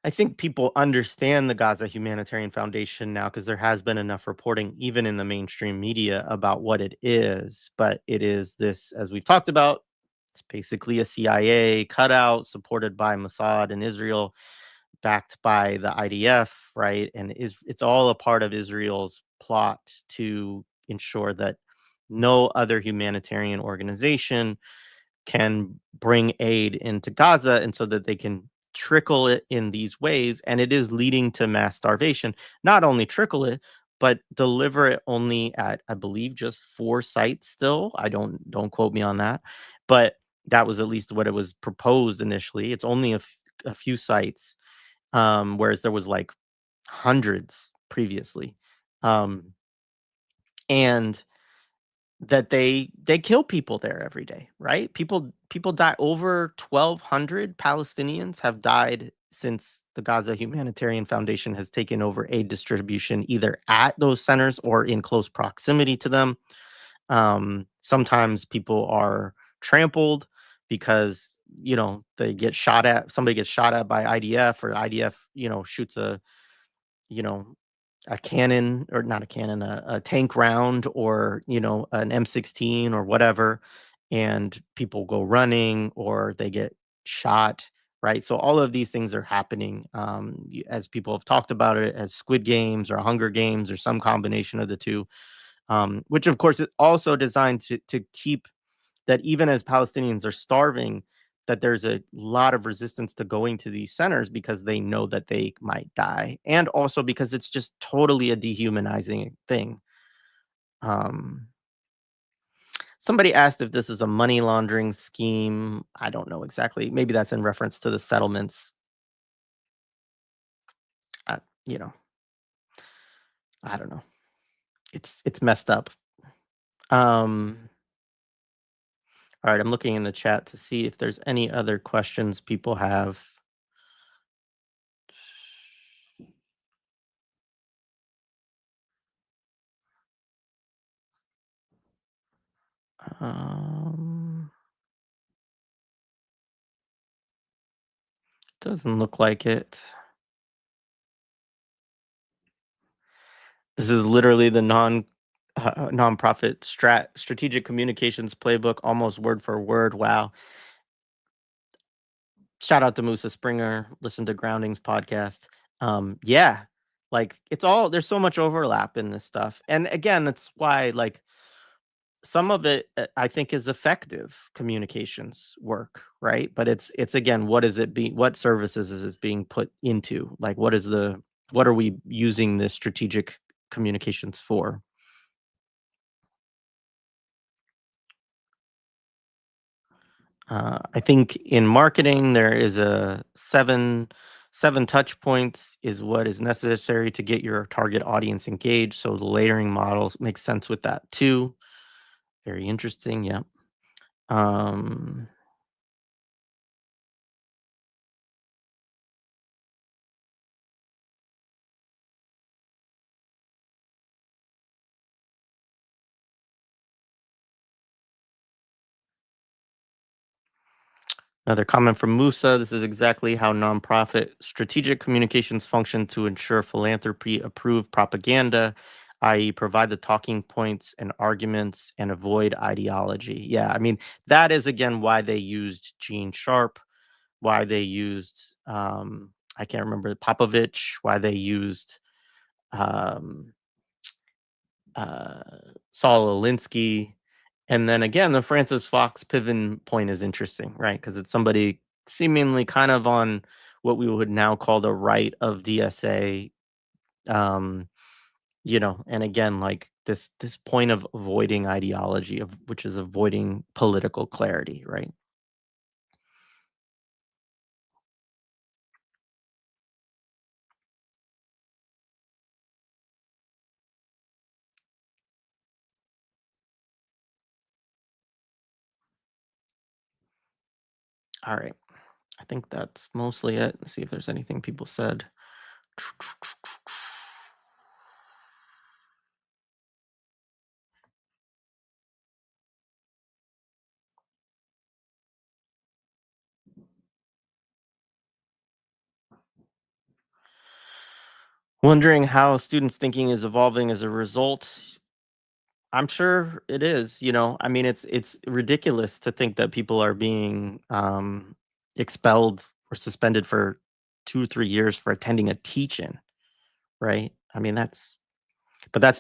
I think people understand the Gaza Humanitarian Foundation now because there has been enough reporting, even in the mainstream media, about what it is. But it is this, as we've talked about, it's basically a CIA cutout supported by Mossad and Israel, backed by the IDF, right? And it's all a part of Israel's plot to ensure that no other humanitarian organization can bring aid into Gaza, and so that they can trickle it in these ways, and it is leading to mass starvation. Not only trickle it, but deliver it only at, I believe, just 4 sites still. I don't quote me on that, but that was at least what it was proposed initially. It's only a few sites, whereas there was, like, hundreds previously. Um, and that they kill people there every day, right? People die. Over 1,200 Palestinians have died since the Gaza Humanitarian Foundation has taken over aid distribution, either at those centers or in close proximity to them. Sometimes people are trampled because, they get shot at. Somebody gets shot at by IDF, or IDF, shoots you know, a cannon, or not a cannon, a tank round, or, an M16 or whatever, and people go running or they get shot, right? So all of these things are happening, as people have talked about it, as Squid Games or Hunger Games or some combination of the two, which of course is also designed to keep that, even as Palestinians are starving, that there's a lot of resistance to going to these centers because they know that they might die, and also because it's just totally a dehumanizing thing. Um, Somebody asked if this is a money laundering scheme. I don't know exactly. Maybe that's in reference to the settlements. Uh, you know, I don't know. It's messed up. Um, all right, I'm looking in the chat to see if there's any other questions people have. Um, Doesn't look like it. This is literally the nonprofit strategic communications playbook, almost word for word. Wow. Shout out to Musa Springer. Listen to Groundings podcast. Yeah, like, it's all, there's so much overlap in this stuff. And again, that's why, like, some of it, I think, is effective communications work, right? But it's again, what services is it being put into? Like, what are we using this strategic communications for? I think in marketing there is a seven touch points is what is necessary to get your target audience engaged. So the layering models make sense with that too. Very interesting. Yeah. Um, Another comment from Musa. This is exactly how nonprofit strategic communications function to ensure philanthropy approved propaganda, i.e., provide the talking points and arguments and avoid ideology. Yeah, I mean, that is again why they used Gene Sharp, why they used, I can't remember, Popovich, why they used, um, uh, Saul Alinsky. And then again, the Francis Fox Piven point is interesting, right? Because it's somebody seemingly kind of on what we would now call the right of DSA, um, and again, like, this point of avoiding ideology, of which is avoiding political clarity, right? All right. I think that's mostly it. Let's see if there's anything people said. Wondering how students' thinking is evolving as a result. I'm sure it is, you know. I mean, it's ridiculous to think that people are being expelled or suspended for 2 or 3 years for attending a teach-in, right? I mean, that's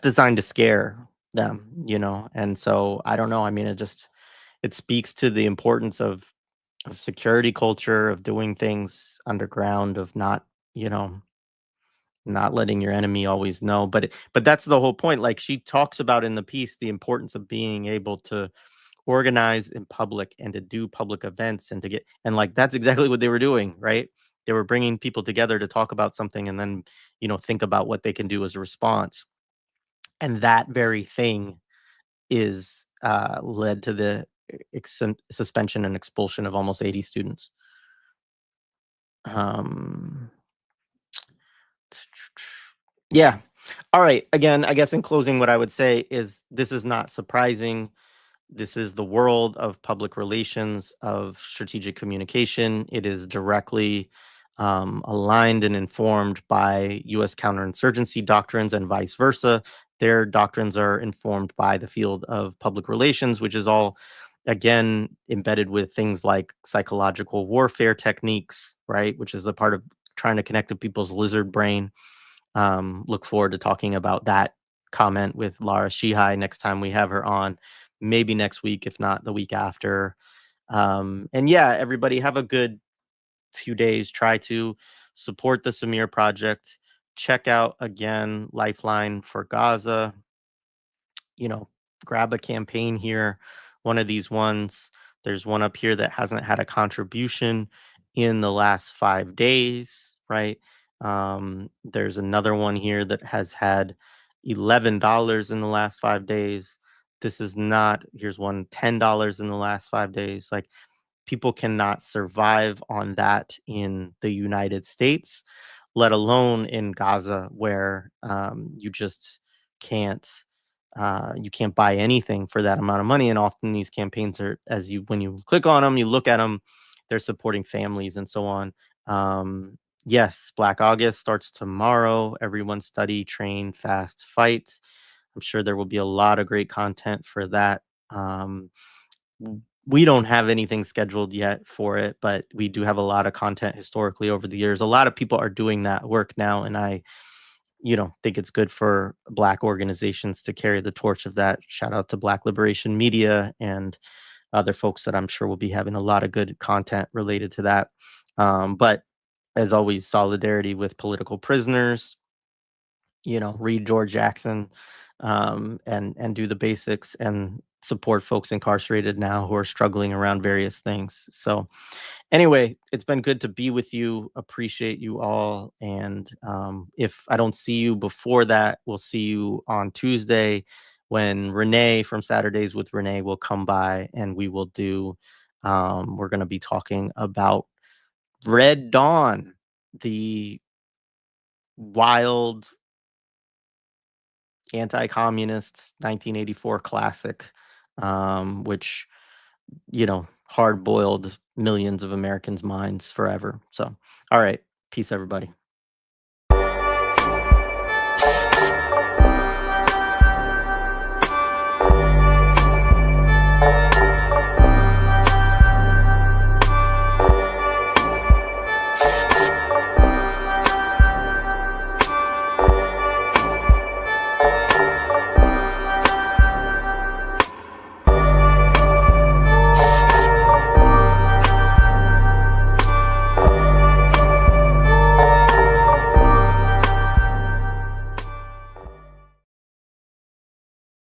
designed to scare them, you know. And so I don't know. I mean, it speaks to the importance of security culture, of doing things underground, of not, you know, not letting your enemy always know. But that's the whole point. Like she talks about in the piece, the importance of being able to organize in public and to do public events and to get, and like that's exactly what they were doing, right? They were bringing people together to talk about something and then, you know, think about what they can do as a response. And that very thing is led to the suspension and expulsion of almost 80 students. Um, yeah. All right. Again, I guess in closing, what I would say is this is not surprising. This is the world of public relations, of strategic communication. It is directly aligned and informed by US counterinsurgency doctrines and vice versa. Their doctrines are informed by the field of public relations, which is all, again, embedded with things like psychological warfare techniques, right? Which is a part of trying to connect to people's lizard brain. Look forward to talking about that comment with Lara Shihai next time we have her on, maybe next week, if not the week after. And yeah, everybody have a good few days. Try to support the Samir Project. Check out again Lifeline for Gaza. You know, grab a campaign here, one of these ones. There's one up here that hasn't had a contribution in the last 5 days, right? There's another one here that has had $11 in the last 5 days. This is not, here's one $10 in the last 5 days. Like people cannot survive on that in the United States, let alone in Gaza, where you just can't you can't buy anything for that amount of money. And often these campaigns are, as you when you click on them, you look at them, they're supporting families and so on. Yes, Black August starts tomorrow. Everyone study, train, fast, fight. I'm sure there will be a lot of great content for that. Um, we don't have anything scheduled yet for it, but we do have a lot of content historically over the years. A lot of people are doing that work now, and I, you know, think it's good for Black organizations to carry the torch of that. Shout out to Black Liberation Media and other folks that I'm sure will be having a lot of good content related to that. But as always, solidarity with political prisoners, you know, read George Jackson, and do the basics and support folks incarcerated now who are struggling around various things. So anyway, it's been good to be with you. Appreciate you all. And if I don't see you before that, we'll see you on Tuesday when Renee from Saturdays with Renee will come by and we will do, we're going to be talking about Red Dawn, the wild anti-communist 1984 classic, which, you know, hard boiled millions of Americans' minds forever. So, all right. Peace, everybody.